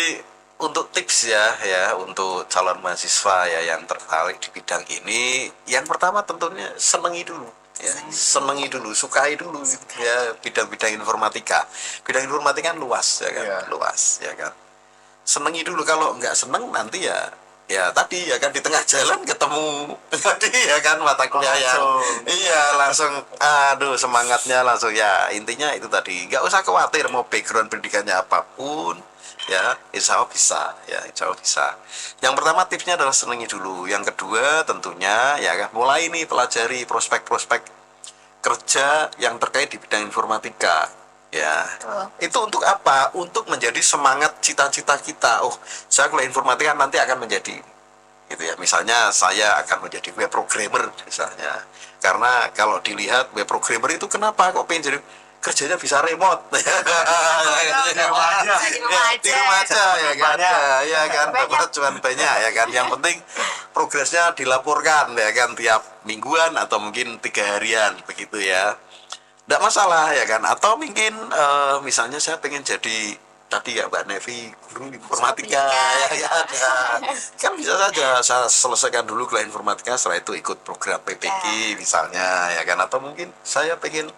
untuk tips ya untuk calon mahasiswa ya yang tertarik di bidang ini, yang pertama tentunya senangi dulu ya, sukai dulu ya bidang-bidang informatika. Bidang informatika kan luas ya kan, luas ya kan. Senangi dulu, kalau nggak seneng nanti ya tadi ya kan di tengah jalan ketemu tadi ya kan mata kuliah yang langsung aduh semangatnya langsung ya. Intinya itu tadi, nggak usah khawatir mau background pendidikannya apapun ya, insya Allah bisa. Yang pertama tipsnya adalah senangi dulu. Yang kedua tentunya ya kan mulai nih pelajari prospek kerja yang terkait di bidang informatika ya. Itu untuk apa? Untuk menjadi semangat cita-cita kita. Oh, saya kuliah informatika nanti akan menjadi gitu ya. Misalnya saya akan menjadi web programmer misalnya. Karena kalau dilihat web programmer itu kenapa kok pengen jadi, kerjanya bisa remote. Di rumah aja. Di rumah aja ya kan. Ya kan, dapat cuman banyak ya kan. Yang penting progresnya dilaporkan ya kan tiap mingguan atau mungkin 3 harian begitu ya. Tidak masalah ya kan. Atau mungkin misalnya saya pengen jadi tadi ya Mbak Nevi guru informatika ya kan bisa saja saya selesaikan dulu kuliah informatika, setelah itu ikut program PPG misalnya ya kan. Atau mungkin saya pengen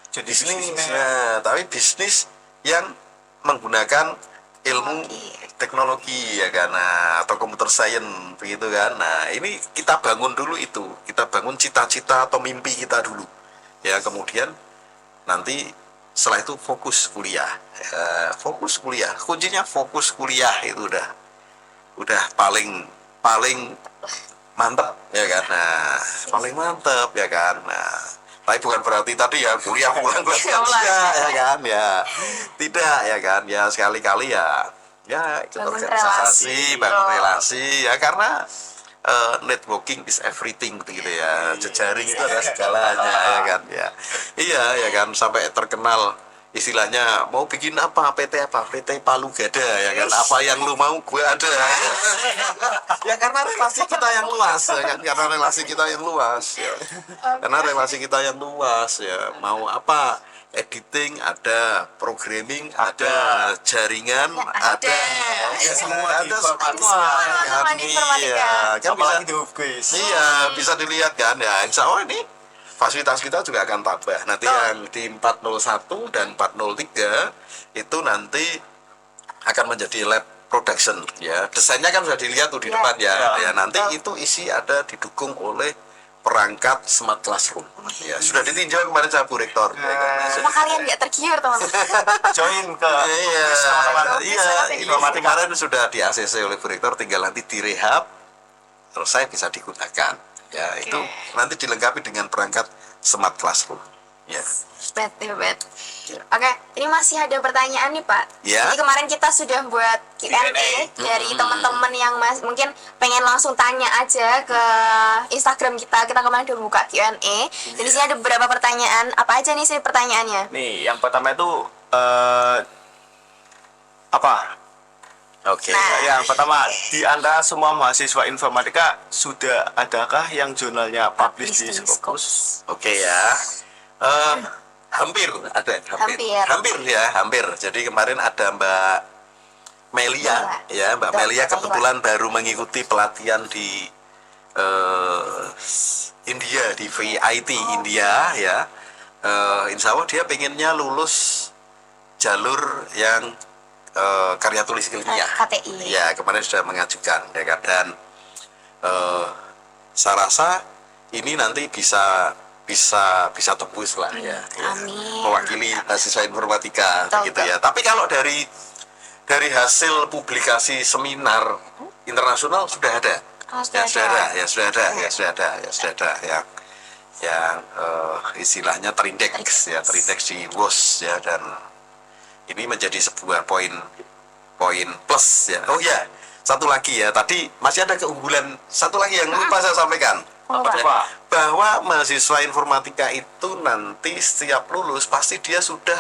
Jadi bisnis, bisnismen. nah, tapi bisnis yang menggunakan ilmu teknologi ya kan, nah, atau computer science begitu kan. Nah ini kita bangun dulu itu, kita bangun cita-cita atau mimpi kita dulu ya, kemudian nanti setelah itu fokus kuliah. Fokus kuliah, kuncinya fokus kuliah itu udah paling mantap ya kan. Nah paling mantap ya kan. Nah tapi bukan berarti tadi ya kuliah pulang tidak ya kan ya, tidak ya kan ya, sekali-kali ya ikut Bangun organisasi, relasi. bangun relasi ya, karena networking is everything gitu ya, jejaring itu adalah segalanya ya kan ya. Iya ya kan, sampai terkenal istilahnya mau bikin apa, PT Palu Gada ya kan, apa yang lu mau gue ada ya, karena relasi kita yang luas ya kan, karena relasi kita yang luas ya, karena relasi kita yang luas ya, mau apa, editing ada, programming ada, jaringan ada, Ya, semua di ada informatika. semua ya kan. Teman-teman di informatika. Iya, kan bisa Apalagi di Hubkis. iya bisa dilihat kan ya, insya Allah ini fasilitas kita juga akan tambah. Nanti yang di 401 dan 403 itu nanti akan menjadi lab production ya. Desainnya kan sudah dilihat tuh di Ya. depan ya. Ya. Ya nanti itu isi ada didukung oleh perangkat smart classroom. Ya, sudah ditinjau kemarin sama Bu Rektor. Ya, kan? Sama kalian nggak tergiur teman-teman. Join ke Iya, teman-teman. iya, ini Informatika. kemarin sudah di ACC oleh Bu Rektor, tinggal nanti direhab, selesai bisa digunakan. Ya, itu nanti dilengkapi dengan perangkat smart classroom. Ya. Bet. Oke, ini masih ada pertanyaan nih Pak. Ya. Jadi kemarin kita sudah buat Q&A dari teman-teman yang mungkin pengen langsung tanya aja ke Instagram kita. Kita kemarin udah buka Q&A. Dan di sini ada beberapa pertanyaan. Apa aja nih sih pertanyaannya? Nih, yang pertama itu apa? Oke. Nah. Yang pertama, di antara semua mahasiswa informatika sudah adakah yang jurnalnya publish di Scopus? Oke ya. Hampir ada, hampir ya, hampir. Jadi kemarin ada Mbak Melia, ya Mbak Melia kebetulan baru mengikuti pelatihan di India, di VIT India ya. Insya Allah dia pengennya lulus jalur yang karya tulis ilmiah. KTI. Ya kemarin sudah mengajukan ya kan, dan saya rasa ini nanti bisa tembus lah ya, Amin. mewakili mahasiswa informatika Betul, gitu ya. Tapi kalau dari hasil publikasi seminar internasional sudah ada, Oh, sudah ada yang istilahnya terindeks di WOS ya, dan ini menjadi sebuah poin plus ya. Oh ya, satu lagi ya, tadi masih ada keunggulan satu lagi yang lupa saya sampaikan. Apa tuh, Pak? Bahwa mahasiswa informatika itu nanti setiap lulus pasti dia sudah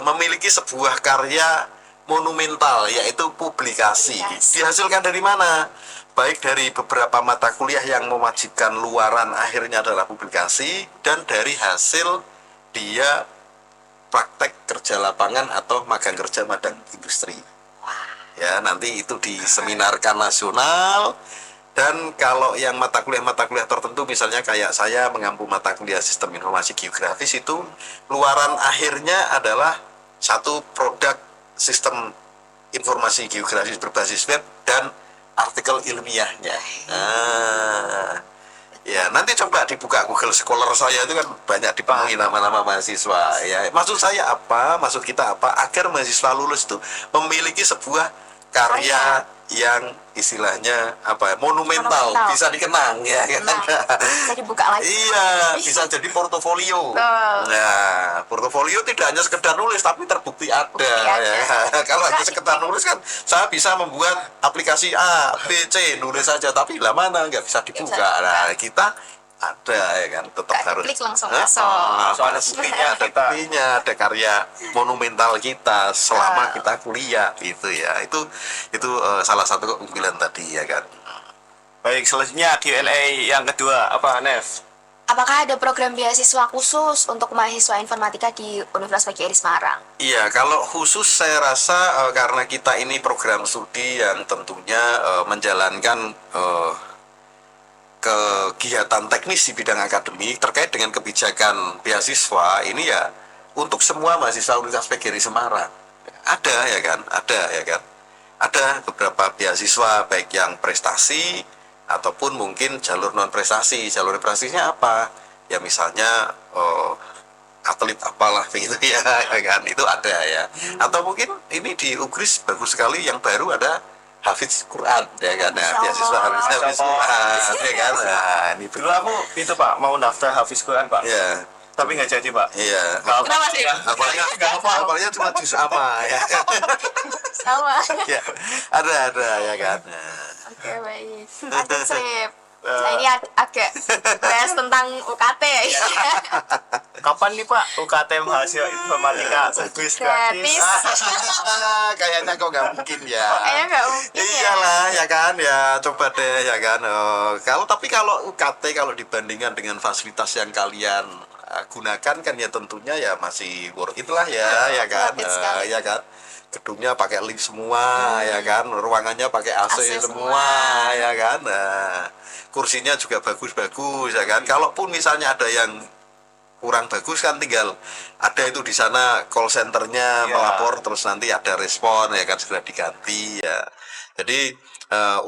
memiliki sebuah karya monumental, yaitu publikasi. Dihasilkan dari mana? Baik dari beberapa mata kuliah yang mewajibkan luaran akhirnya adalah publikasi, dan dari hasil dia praktek kerja lapangan atau magang kerja magang industri. Ya, nanti itu diseminarkan nasional. Dan kalau yang mata kuliah tertentu, misalnya kayak saya mengampu mata kuliah sistem informasi geografis, itu luaran akhirnya adalah satu produk sistem informasi geografis berbasis web dan artikel ilmiahnya. Nah, ya nanti coba dibuka Google Scholar saya, itu kan banyak dipenuhi nama-nama mahasiswa ya. Maksud saya apa, maksud kita apa, agar mahasiswa lulus itu memiliki sebuah karya yang istilahnya apa, monumental, bisa dikenang ya kan. Bisa dibuka lagi. Iya, bisa jadi portofolio. Nah, portofolio tidak hanya sekedar nulis, tapi terbukti ada. Ya. Kalau hanya sekedar nulis kan, saya bisa membuat aplikasi A, B, C, nulis saja, tapi lah mana nggak bisa dibuka. Nah, kita ada ya kan, tetap Nggak harus klik langsung Hah? masuk. Soalnya Pasti buktinya ada kita. buktinya, ada karya monumental kita selama kita kuliah gitu ya. Itu salah satu keunggulan tadi ya kan. Baik, selanjutnya Q&A yang kedua apa, Nev? Apakah ada program beasiswa khusus untuk mahasiswa informatika di Universitas PGRI Semarang? Iya, kalau khusus saya rasa karena kita ini program studi yang tentunya menjalankan kegiatan teknis di bidang akademik terkait dengan kebijakan beasiswa ini ya untuk semua mahasiswa Universitas PGRI Semarang. Ada ya kan? Ada beberapa beasiswa baik yang prestasi ataupun mungkin jalur non prestasi. Jalur prestasinya apa? Ya misalnya atlet apalah begitu ya, ya kan, itu ada ya. Atau mungkin ini di UGRIS bagus sekali yang baru ada Hafiz Quran ya kan, nah, beasiswa Hafiz Quran ya kan. Nah, ini Dulu aku itu Pak mau daftar Hafiz Quran Pak, ya, tapi nggak jadi Pak. iya. Kenapa sih? Apalnya cuma jus apa ya. Sama. Ya, ada ya kan. Nah, Oke, baik. Lanjut, Srip. Nah, ini agak bahas tentang UKT ya. Kapan nih Pak UKT mahasiswa informatika gratis? Gratis. kayaknya kok nggak mungkin ya. Kayaknya nggak mungkin ya. Iyalah ya kan, ya coba deh ya kan. Kalau UKT kalau dibandingkan dengan fasilitas yang kalian gunakan kan ya tentunya ya masih worth it lah ya kan. Worth it sekali. Ya kan. Gedungnya pakai lift semua ya kan, ruangannya pakai AC, AC semua ya kan. Nah, kursinya juga bagus-bagus ya kan. Kalaupun misalnya ada yang kurang bagus kan tinggal ada itu di sana call centernya melapor terus nanti ada respon ya kan, segera diganti ya. Jadi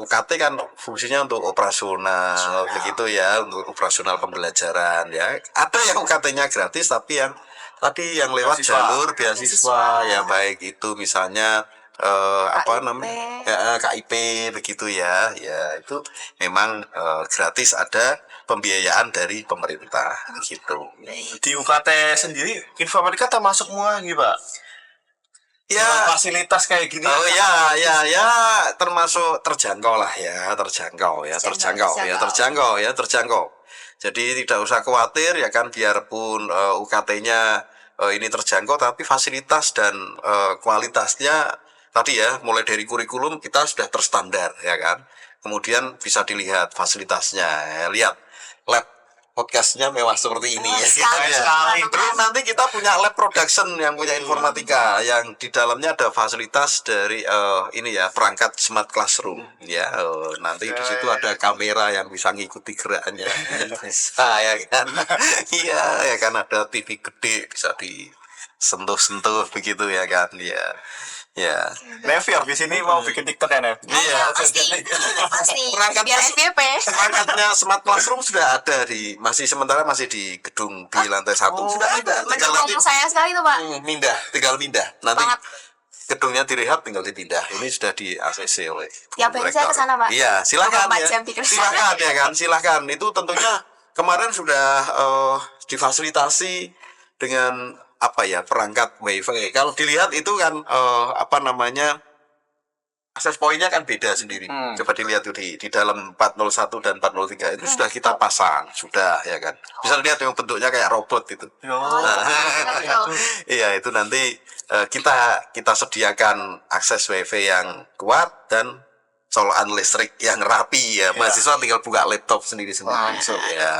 UKT kan fungsinya untuk operasional begitu ya, untuk operasional pembelajaran ya. Ada yang UKT-nya gratis tapi yang tadi yang lewat Beasiswa. jalur beasiswa ya, baik itu misalnya apa KIP. namanya ya, KIP begitu ya, ya itu memang gratis, ada pembiayaan dari pemerintah gitu. Di UKT sendiri informatika termasuk murah gitu Pak? Ya, Fasilitas kayak gini. oh ya termasuk terjangkau lah ya, terjangkau. Jadi tidak usah khawatir ya kan, biarpun UKT-nya ini terjangkau tapi fasilitas dan kualitasnya tadi ya, mulai dari kurikulum kita sudah terstandar ya kan. Kemudian bisa dilihat fasilitasnya, ya, lihat lab podcastnya mewah seperti ini ya. Sekali. Terus nanti kita punya lab production yang punya informatika yang di dalamnya ada fasilitas dari ini ya, perangkat smart classroom ya. Nanti di situ ada kamera yang bisa ngikuti gerakannya. Bisa ya kan. Iya ya kan, ada TV gede bisa disentuh-sentuh begitu ya kan. Ya. Ya. Nev ya di sini mau bikin TikTok ya Nev? Iya, Pasti. Perangkat Biar FYP. perangkatnya smart classroom sudah ada sementara masih di gedung di lantai 1 sudah ada. Tinggal nanti Mendukung saya sekali tuh, Pak. tinggal pindah. Nanti Banget. gedungnya direhab tinggal dipindah. Ini sudah di ACC oleh Tiap hari saya rektor. ke sana, Pak. Iya, silakan 24 ya. jam tidur. Silakan ya kan, silakan. Itu tentunya kemarin sudah difasilitasi dengan apa ya, perangkat WiFi. Kalau dilihat itu kan apa namanya, akses poinnya kan beda sendiri. Coba dilihat tuh di dalam 401 dan 403 itu sudah kita pasang, sudah ya kan. Bisa lihat yang bentuknya kayak robot itu. Iya, itu nanti kita sediakan akses WiFi yang kuat dan colokan listrik yang rapi ya. Mahasiswa tinggal buka laptop sendiri langsung ya.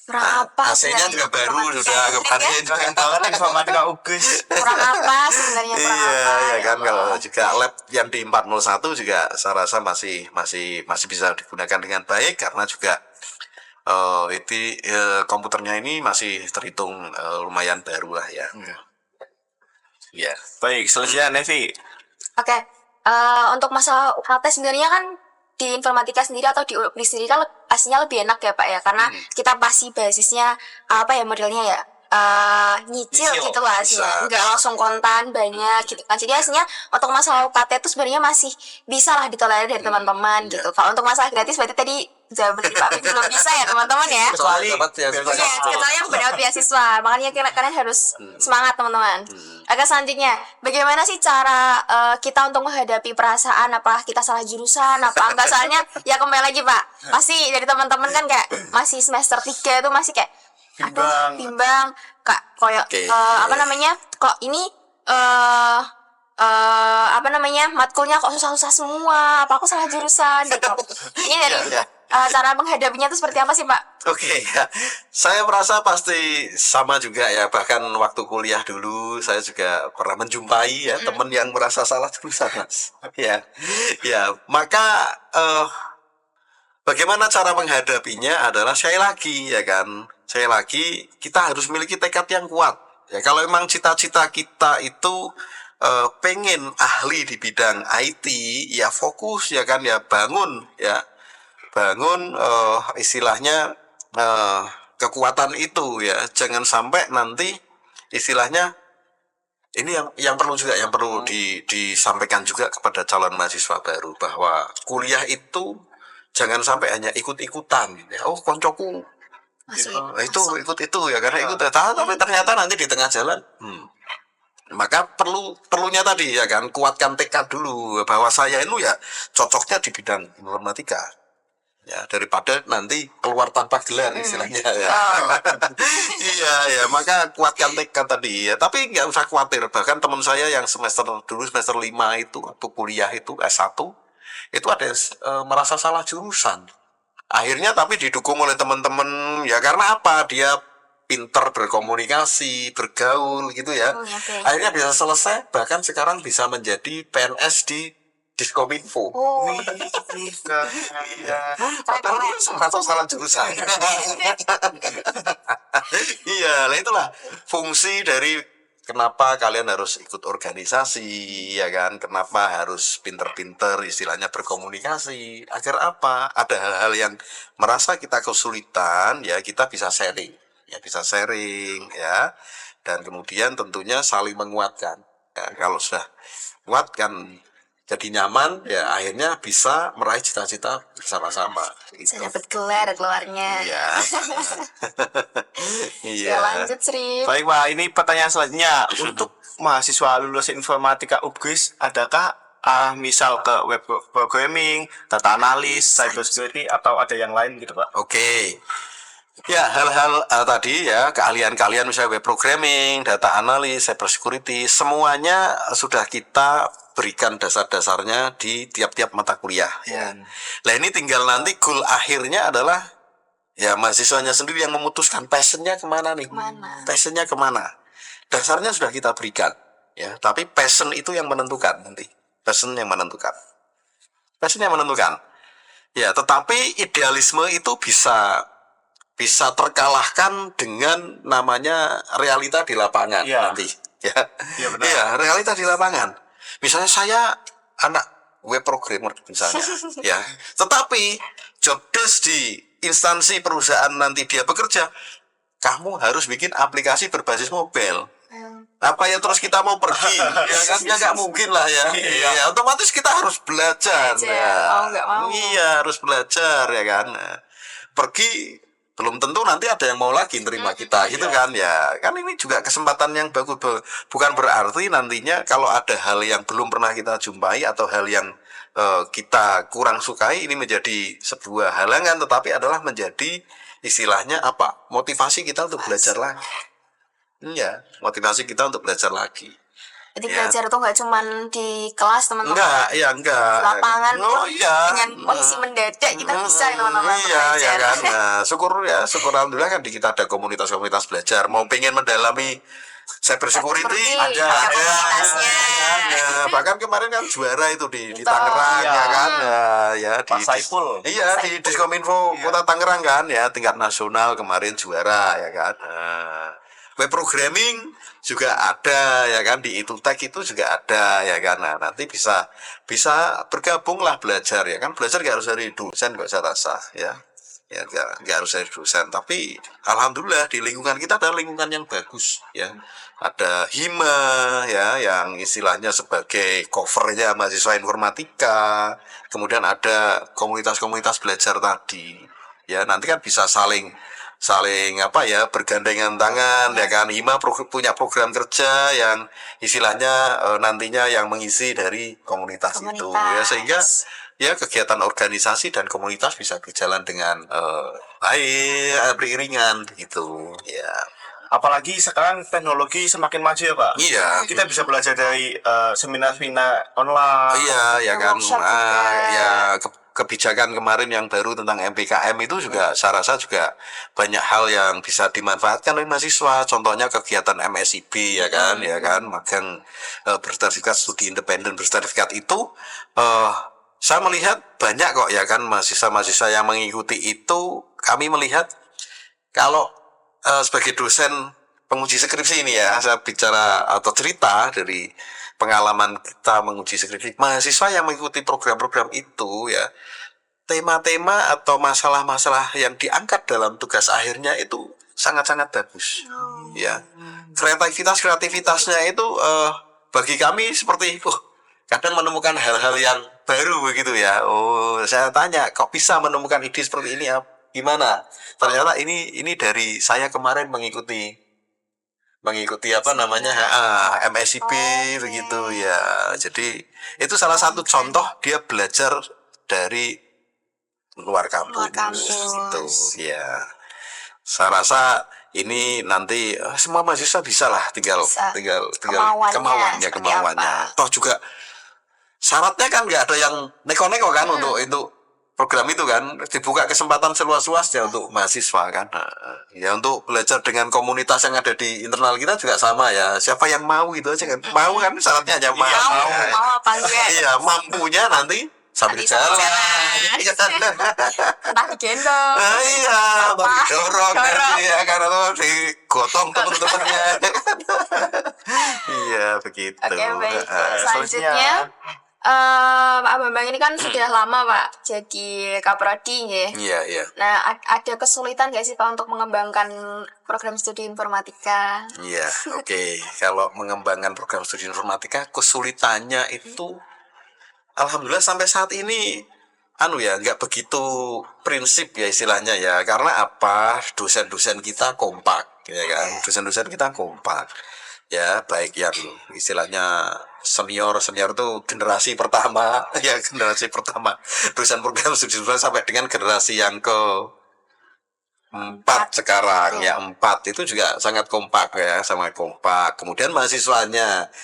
Kurang apa AC-nya juga baru sudah kemarin. Banget informatika UGRIS. Kurang apa sebenarnya, kurang Iya, apa? ya kan, kalau juga lab yang di 401 juga saya rasa masih bisa digunakan dengan baik karena juga itu komputernya ini masih terhitung lumayan baru lah ya. Ya. Baik, selanjutnya Nevi. Oke, untuk masalah UKT sebenarnya kan di informatika sendiri atau di UGRIS sendiri kan pastinya lebih enak ya Pak ya, karena kita pasti basisnya apa ya, modelnya ya nyicil gitu lah hasilnya, nggak langsung kontan banyak gitu kan. Jadi hasilnya untuk masalah UKT itu sebenarnya masih bisa lah ditolerir dari teman-teman gitu. Kalau untuk masalah gratis berarti tadi Jabar IPA belum bisa ya teman-teman ya. Kecuali dapat Iya, kecuali yang mendapat beasiswa. Makanya kalian harus semangat teman-teman. Oke, selanjutnya, bagaimana sih cara kita untuk menghadapi perasaan apa kita salah jurusan apa enggak? Soalnya ya kembali lagi Pak, pasti dari teman-teman kan kayak masih semester 3 itu masih kayak aduh bimbang kak koyok Oke. apa namanya kok ini apa namanya matkulnya kok susah-susah semua apa aku salah jurusan gitu. Ini dari Ya. cara menghadapinya itu seperti apa sih Pak? Oke, ya. Saya merasa pasti sama juga ya. Bahkan waktu kuliah dulu saya juga pernah menjumpai ya teman yang merasa salah jurusan, Mas. Ya, ya. Maka bagaimana cara menghadapinya adalah sekali lagi ya kan. Sekali lagi kita harus memiliki tekad yang kuat. Ya kalau memang cita-cita kita itu pengen ahli di bidang IT, ya fokus ya kan ya bangun istilahnya kekuatan itu ya, jangan sampai nanti istilahnya ini yang perlu juga yang perlu disampaikan juga kepada calon mahasiswa baru bahwa kuliah itu jangan sampai hanya ikut-ikutan ya. Oh koncoku itu ikut itu ya karena ikut tapi ternyata nanti di tengah jalan maka perlunya tadi ya kan kuatkan tekad dulu bahwa saya itu ya cocoknya di bidang informatika. Ya daripada nanti keluar tanpa gelar istilahnya ya. Iya ya maka kuatkan tekad tadi ya tapi nggak usah khawatir bahkan teman saya yang semester 5 itu waktu kuliah itu S1 itu ada yang merasa salah jurusan akhirnya tapi didukung oleh teman-teman ya karena apa dia pinter berkomunikasi bergaul gitu ya akhirnya bisa selesai bahkan sekarang bisa menjadi PNS di Diskominfo. Atau salah jurusan. Iya, lah itulah fungsi dari kenapa kalian harus ikut organisasi, ya kan? Kenapa harus pinter-pinter istilahnya berkomunikasi? Agar apa? Ada hal-hal yang merasa kita kesulitan, ya kita bisa sharing, ya. Dan kemudian tentunya saling menguatkan. Ya, kalau sudah kuat kan jadi nyaman ya akhirnya bisa meraih cita-cita bersama-sama Bisa dapat gelar keluarnya. iya Ya, lanjut Sri. Baik Pak, ini pertanyaan selanjutnya untuk mahasiswa lulus informatika UPGIS, adakah misal ke web programming, data analis, cyber security atau ada yang lain gitu Pak? Oke. Ya, hal-hal tadi ya, keahlian-keahlian misalnya web programming, data analis, cyber security, semuanya sudah kita berikan dasar-dasarnya di tiap-tiap mata kuliah ya. Nah, ini tinggal nanti goal akhirnya adalah ya mahasiswanya sendiri yang memutuskan passionnya kemana nih. Passionnya kemana. Dasarnya sudah kita berikan ya, tapi passion itu yang menentukan nanti. Passion yang menentukan. Ya, tetapi idealisme itu bisa terkalahkan dengan namanya realita di lapangan nanti ya. Iya, realita di lapangan. Misalnya saya anak web programmer misalnya ya. Tetapi job desk di instansi perusahaan nanti dia bekerja, kamu harus bikin aplikasi berbasis mobile. Apa ya terus kita mau pergi ya kan ya nggak mungkin lah ya. Ya otomatis kita harus belajar ya. Nggak mau. Iya harus belajar ya kan. Pergi belum tentu nanti ada yang mau lagi terima kita gitu kan ya kan ini juga kesempatan yang bagus bukan berarti nantinya kalau ada hal yang belum pernah kita jumpai atau hal yang kita kurang sukai ini menjadi sebuah halangan tetapi adalah menjadi istilahnya apa motivasi kita untuk belajar lagi motivasi kita untuk belajar lagi. Jadi belajar itu nggak cuma di kelas teman-teman. Enggak. Lapangan. Oh iya. Dengan kondisi mendadak kita bisa teman-teman. Iya ya kan. Nah, syukur alhamdulillah kan di kita ada komunitas-komunitas belajar. Mau pengen mendalami cyber security ada komunitasnya. Ya, bahkan kemarin kan juara itu di Tangerang ya kan. Ya di Saiful. Iya di Diskominfo Kota Tangerang kan ya tingkat nasional kemarin juara ya kan. Web programming juga ada ya kan di Itutek itu juga ada ya kan. Nah, nanti bisa bergabung lah belajar ya kan. Belajar gak harus dari dosen kok saya rasa ya. ya nggak harus dari dosen, tapi alhamdulillah di lingkungan kita ada lingkungan yang bagus ya, ada hima ya yang istilahnya sebagai covernya mahasiswa informatika, kemudian ada komunitas-komunitas belajar tadi ya, nanti kan bisa saling apa ya, bergandengan tangan ya kan. Hima punya program kerja yang istilahnya nantinya yang mengisi dari komunitas itu ya, sehingga ya kegiatan organisasi dan komunitas bisa berjalan dengan baik, beriringan gitu ya. Apalagi sekarang teknologi semakin maju ya Pak. Iya. Kita bisa belajar dari seminar-seminar online. Iya ya kan. Workshop juga. Ya kebijakan kemarin yang baru tentang MPKM itu juga saya rasa juga banyak hal yang bisa dimanfaatkan oleh mahasiswa. Contohnya kegiatan MSIB ya kan, magang bersertifikat studi independen bersertifikat itu saya melihat banyak kok ya kan mahasiswa-mahasiswa yang mengikuti itu. Kami melihat kalau sebagai dosen penguji skripsi ini ya, saya bicara atau cerita dari pengalaman kita menguji skripsi, mahasiswa yang mengikuti program-program itu ya, tema-tema atau masalah-masalah yang diangkat dalam tugas akhirnya itu sangat-sangat bagus ya. Kreativitasnya itu bagi kami seperti kadang menemukan hal-hal yang baru begitu ya. Saya tanya, kok bisa menemukan ide seperti ini ya? Gimana? Ternyata ini dari saya kemarin mengikuti apa namanya MSIB begitu ya. Jadi itu salah satu contoh dia belajar dari luar kampus gitu ya. Saya rasa ini nanti semua mahasiswa bisa lah, tinggal kemauannya. Toh juga syaratnya kan nggak ada yang neko-neko kan untuk program itu kan, dibuka kesempatan seluas-luasnya untuk mahasiswa kan. Ya untuk belajar dengan komunitas yang ada di internal kita juga sama ya. Siapa yang mau itu aja kan. Mau kan syaratnya hanya mau. Mau apa enggak? Iya, mampunya nanti sambil jalan. Entah digendong. Iya, didorong ya kan, atau digotong teman-temannya. Iya, begitu. Oke, baik. Selanjutnya Pak Bambang ini kan sudah lama Pak jadi Kaprodi ya. Iya. Nah, ada kesulitan nggak sih Pak untuk mengembangkan program studi informatika? Iya, oke. Kalau mengembangkan program studi informatika, kesulitannya itu alhamdulillah sampai saat ini nggak begitu prinsip ya istilahnya ya. Karena apa? Dosen-dosen kita kompak ya kan. Dosen-dosen kita kompak. Ya, baik yang istilahnya senior itu generasi pertama ya, generasi pertama dosen program studi sampai dengan generasi yang ke 4 sekarang ya, 4 itu juga sangat kompak ya, sangat kompak. Kemudian mahasiswanya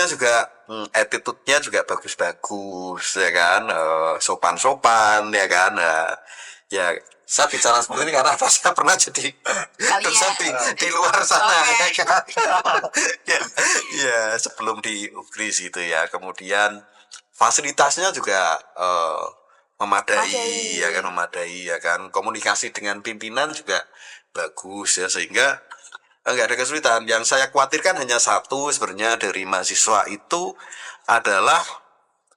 juga attitude-nya juga bagus-bagus ya kan, sopan-sopan ya kan. Ya saya bicara seperti ini karena saya pernah jadi dosen di luar sana ya kan. ya sebelum di Ugris gitu ya. Kemudian fasilitasnya juga memadai ya kan. Komunikasi dengan pimpinan juga bagus ya, sehingga nggak ada kesulitan. Yang saya khawatirkan hanya satu sebenarnya dari mahasiswa itu adalah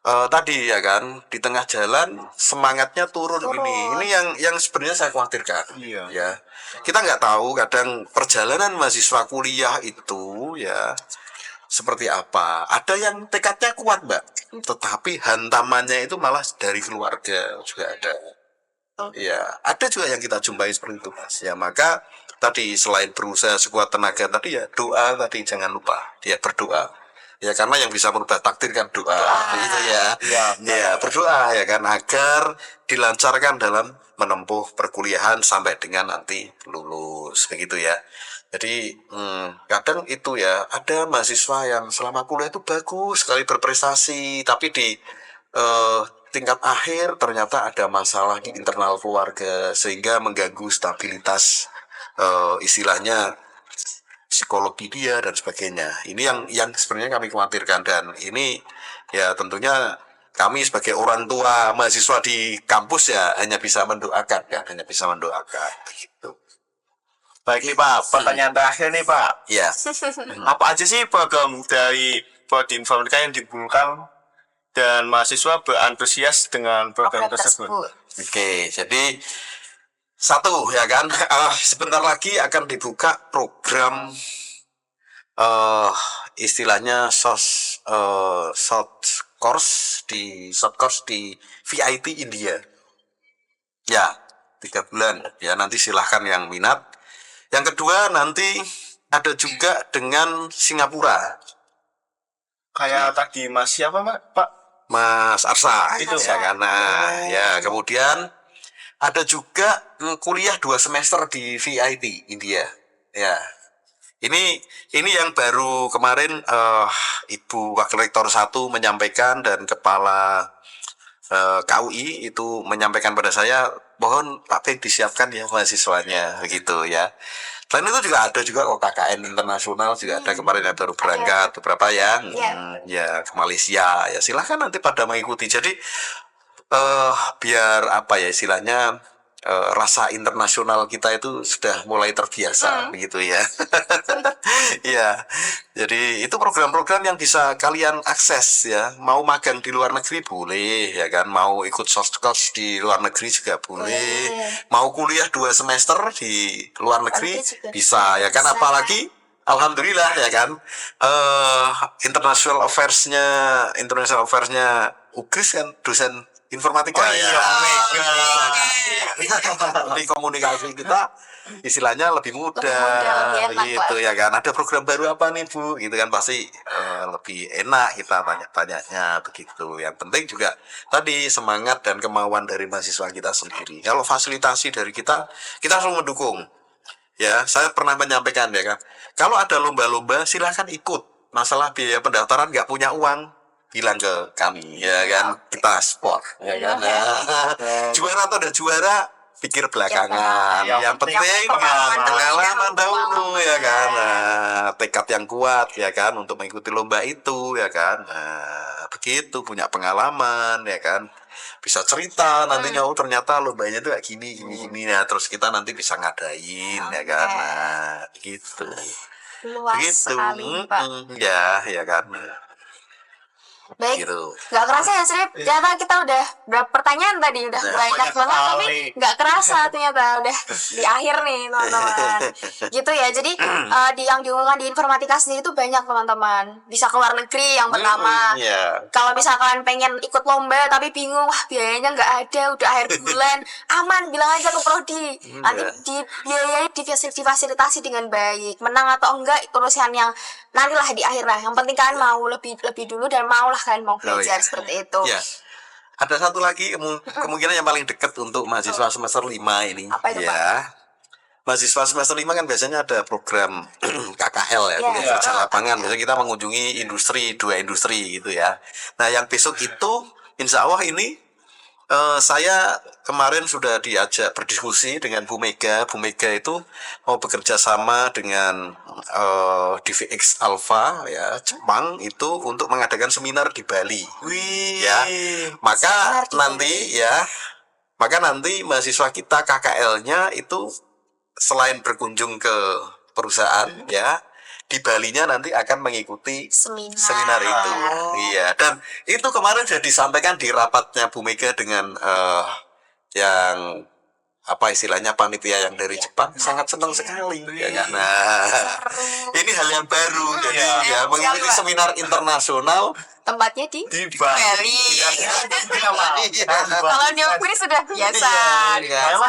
tadi ya kan, di tengah jalan semangatnya turun. Ini yang sebenarnya saya khawatirkan. Iya. Ya, kita nggak tahu kadang perjalanan mahasiswa kuliah itu ya seperti apa. Ada yang tekadnya kuat Mbak, tetapi hantamannya itu malah dari keluarga juga ada. Ya, ada juga yang kita jumpai seperti itu Mas. Ya, maka tadi selain berusaha sekuat tenaga tadi ya, doa tadi jangan lupa dia berdoa. Ya, karena yang bisa merubah takdir kan doa. Gitu ya. Ya, berdoa ya kan, agar dilancarkan dalam menempuh perkuliahan sampai dengan nanti lulus begitu ya. Jadi kadang itu ya, ada mahasiswa yang selama kuliah itu bagus sekali berprestasi, tapi di tingkat akhir ternyata ada masalah di internal keluarga sehingga mengganggu stabilitas istilahnya psikologi dia dan sebagainya. Ini yang sebenarnya kami khawatirkan, dan ini ya tentunya kami sebagai orang tua mahasiswa di kampus ya hanya bisa mendoakan begitu. Baik nih Pak, pertanyaan terakhir nih Pak. Ya. Apa aja sih program dari Prodi Informatika yang dibutuhkan dan mahasiswa berantusias dengan program tersebut? Oke, jadi Satu ya kan, sebentar lagi akan dibuka program eh istilahnya short course di VIT India. Ya, 3 bulan. Ya nanti silahkan yang minat. Yang kedua nanti ada juga dengan Singapura. Kayak tadi Mas siapa Pak? Mas Arsa Itu. ya karena ya kemudian ada juga kuliah 2 semester di VIT India ya ini yang baru kemarin Ibu Wakil Rektor 1 menyampaikan dan Kepala KUI itu menyampaikan pada saya, mohon Pak Beng disiapkan ya mahasiswanya begitu ya. Selain itu juga ada juga KKN internasional juga ada kemarin yang baru berangkat beberapa yang ya ke Malaysia ya silahkan nanti pada mengikuti. Jadi biar apa ya istilahnya rasa internasional kita itu sudah mulai terbiasa begitu ya. Ya, jadi itu program-program yang bisa kalian akses ya. Mau magang di luar negeri boleh ya kan, mau ikut short course di luar negeri juga boleh. Mau kuliah 2 semester di luar negeri bisa ya kan, apalagi alhamdulillah ya kan international affairs-nya UGRIS kan dosen informatika di komunikasi kita istilahnya lebih mudah gitu ya kan. Ada program baru apa nih Bu gitu kan, pasti lebih enak kita tanya-tanyanya begitu. Yang penting juga tadi semangat dan kemauan dari mahasiswa kita sendiri. Kalau fasilitasi dari kita selalu mendukung ya. Saya pernah menyampaikan ya kan, kalau ada lomba-lomba silahkan ikut, masalah biaya pendaftaran nggak punya uang bilang ke kami ya kan, kita support ya kan. Juara atau ada juara pikir belakangan, yang penting pengalaman dahulu ya kan. Tekad yang kuat ya kan untuk mengikuti lomba itu ya kan. Begitu punya pengalaman ya kan, bisa cerita nantinya, oh ternyata lombanya itu kayak gini ya, terus kita nanti bisa ngadain ya kan. Gitu Luas sekali Pak. ya kan. Baik, Gitu. nggak kerasa ya Srip, ternyata kita udah berapa pertanyaan tadi, udah banyak banget, tapi nggak kerasa ternyata udah di akhir nih teman-teman. Gitu ya, jadi yang diunggulkan di informatika sendiri itu banyak teman-teman. Bisa ke luar negeri yang pertama. Kalau misalkan pengen ikut lomba tapi bingung, wah biayanya nggak ada, udah akhir bulan, aman, bilang aja ke prodi. Nanti dibiayai, difasilitasi dengan baik. Menang atau enggak urusan yang nantilah di akhir lah. Yang penting kan mau lebih dulu dan maulah kalian mau belajar seperti itu. Ya. Ada satu lagi kemungkinan yang paling dekat untuk mahasiswa semester 5 ini. Apa itu, ya. Pak? Mahasiswa semester 5 kan biasanya ada program KKL ya, kuliah kerja lapangan. Biasanya kita mengunjungi 2 industri gitu ya. Nah, yang besok itu insya Allah ini saya kemarin sudah diajak berdiskusi dengan Bu Mega. Bu Mega itu mau bekerja sama dengan DVX Alpha ya Jepang itu untuk mengadakan seminar di Bali. Ya, maka nanti mahasiswa kita KKL-nya itu selain berkunjung ke perusahaan ya, di Balinya nanti akan mengikuti seminar itu. Iya, dan itu kemarin sudah disampaikan di rapatnya Bu Mega dengan yang apa istilahnya panitia yang dari Jepang, sangat senang sekali ya kan. Nah, ini hal yang baru jadi ya mengikuti seminar internasional. Tempatnya di Bali. Iya. Kalau di Ukri sudah biasa.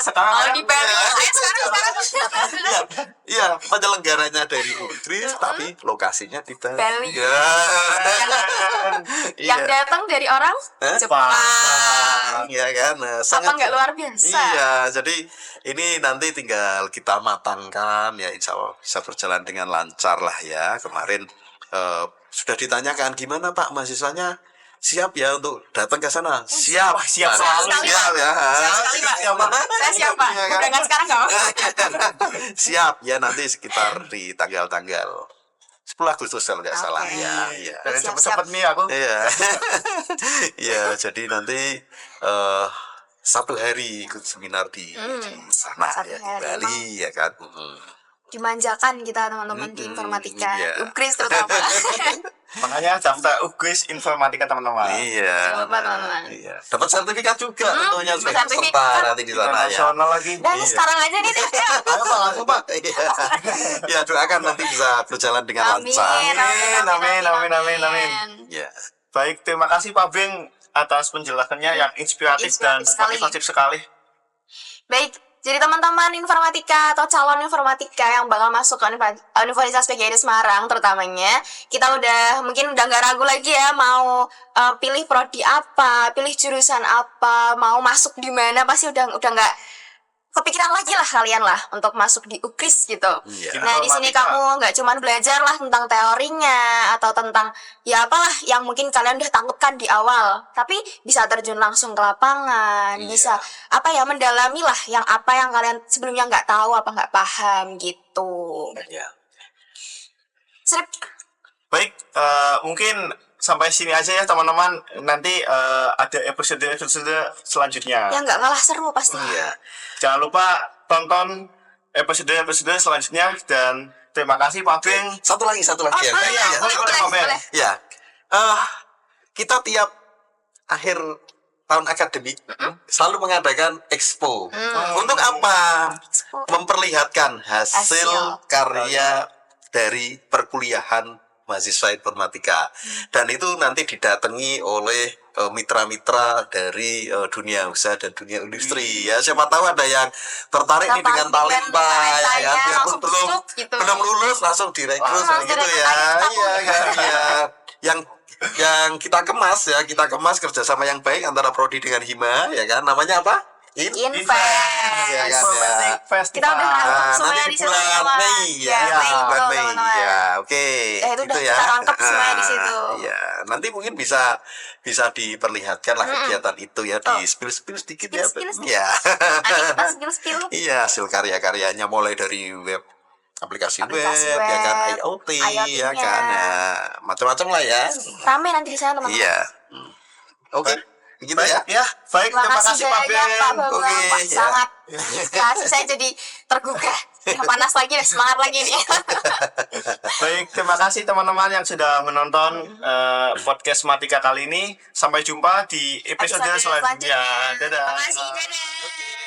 Kalau di Bali, sekarang. Iya, penyelenggaranya dari Ukri tapi lokasinya di Bali. Yang datang dari orang Jepang. Iya kan, sangat nggak luar biasa. Iya, jadi ini nanti tinggal kita matangkan ya, insya Allah bisa berjalan dengan lancar lah ya. Kemarin sudah ditanyakan gimana Pak mahasiswanya siap ya untuk datang ke sana? Siap ya. Saya siap Pak. Dengan sekarang nggak? Siap ya, nanti sekitar di tanggal-tanggal 10 Agustus kalau nggak salah ya. Dan cepet-cepet nih aku. Iya. Iya, jadi nanti 1 hari ikut seminar di sana ya, di Bali ya kan. dimanjakan kita teman-teman di informatika, iya. UKRIS terutama. Makanya daftar UKRIS informatika teman-teman. Iya. Coba, teman-teman. Iya. Dapat sertifikat juga tentunya sebagai sertifikat. peserta nanti di sana ya. Internasional lagi. Dan sekarang aja nih Ayo Pak, langsung Pak. Iya. Ya, doakan nanti bisa berjalan dengan Amin, lancar. Amin. Ya. Baik, terima kasih Pak Bing atas penjelasannya yang inspiratif dan Inspiratif sekali. motivatif sekali. Baik, jadi teman-teman informatika atau calon informatika yang bakal masuk ke Universitas PGRI Semarang terutamanya, kita mungkin udah nggak ragu lagi ya mau pilih prodi apa, pilih jurusan apa, mau masuk di mana, pasti udah nggak kepikiran lagi lah kalian lah untuk masuk di UKRIS gitu. Iya. Nah di sini Informatika. kamu nggak cuman belajar lah tentang teorinya atau tentang ya apalah yang mungkin kalian udah takutkan di awal, tapi bisa terjun langsung ke lapangan, Iya. bisa mendalami lah yang apa yang kalian sebelumnya nggak tahu apa nggak paham gitu. Ya. Sip. Baik, mungkin sampai sini aja ya teman-teman. Nanti ada episode selanjutnya. Yang nggak kalah seru pasti. Iya. Jangan lupa tonton episode selanjutnya dan terima kasih Pak Bing. Satu lagi ya. Boleh, Ya. boleh. Ya. Kita tiap akhir tahun akademik selalu mengadakan expo. Untuk apa? Memperlihatkan hasil Hasil. karya dari perkuliahan mahasiswa informatika. Dan itu nanti didatangi oleh mitra-mitra dari dunia usaha dan dunia industri ya. Siapa tahu ada yang tertarik nih dengan talenta ya, biarpun belum gitu. belum lulus langsung direkrut Langsung gitu direkrut ya. aja, Iya. Yang kita kemas kerjasama yang baik antara Prodi dengan Hima ya kan, namanya apa? Invest. Ya kan, Informatik ya. Festival. Kita udah rangkep Nah, semuanya nanti di situ bulan semua. Mei ya, Ya, Mei, bulan betul, Mei teman-teman. ya, oke. Ya, itu udah Gitu kita rangkep semuanya di situ. Ya, nanti mungkin bisa diperlihatkan lah kegiatan itu ya, di spill sedikit ya. Spill. Ya. Nanti kita spill-spill. Iya, hasil karya-karyanya mulai dari aplikasi Aplikasi web, ya kan, web, IoT, IoT-nya. ya kan, ya, macam-macam lah ya. Rame nanti di sana teman-teman. Iya. Oke, begitu ya. Ya, baik, Terima terima kasih kasih Pak banyak Pak Bing. Bambang. Oke, Wah, ya. sangat kasih saya jadi tergugah. Panas lagi nih, semangat lagi nih. Baik, terima kasih teman-teman yang sudah menonton podcast Matika kali ini. Sampai jumpa di episode selanjutnya. Dadah. Terima kasih, dadah.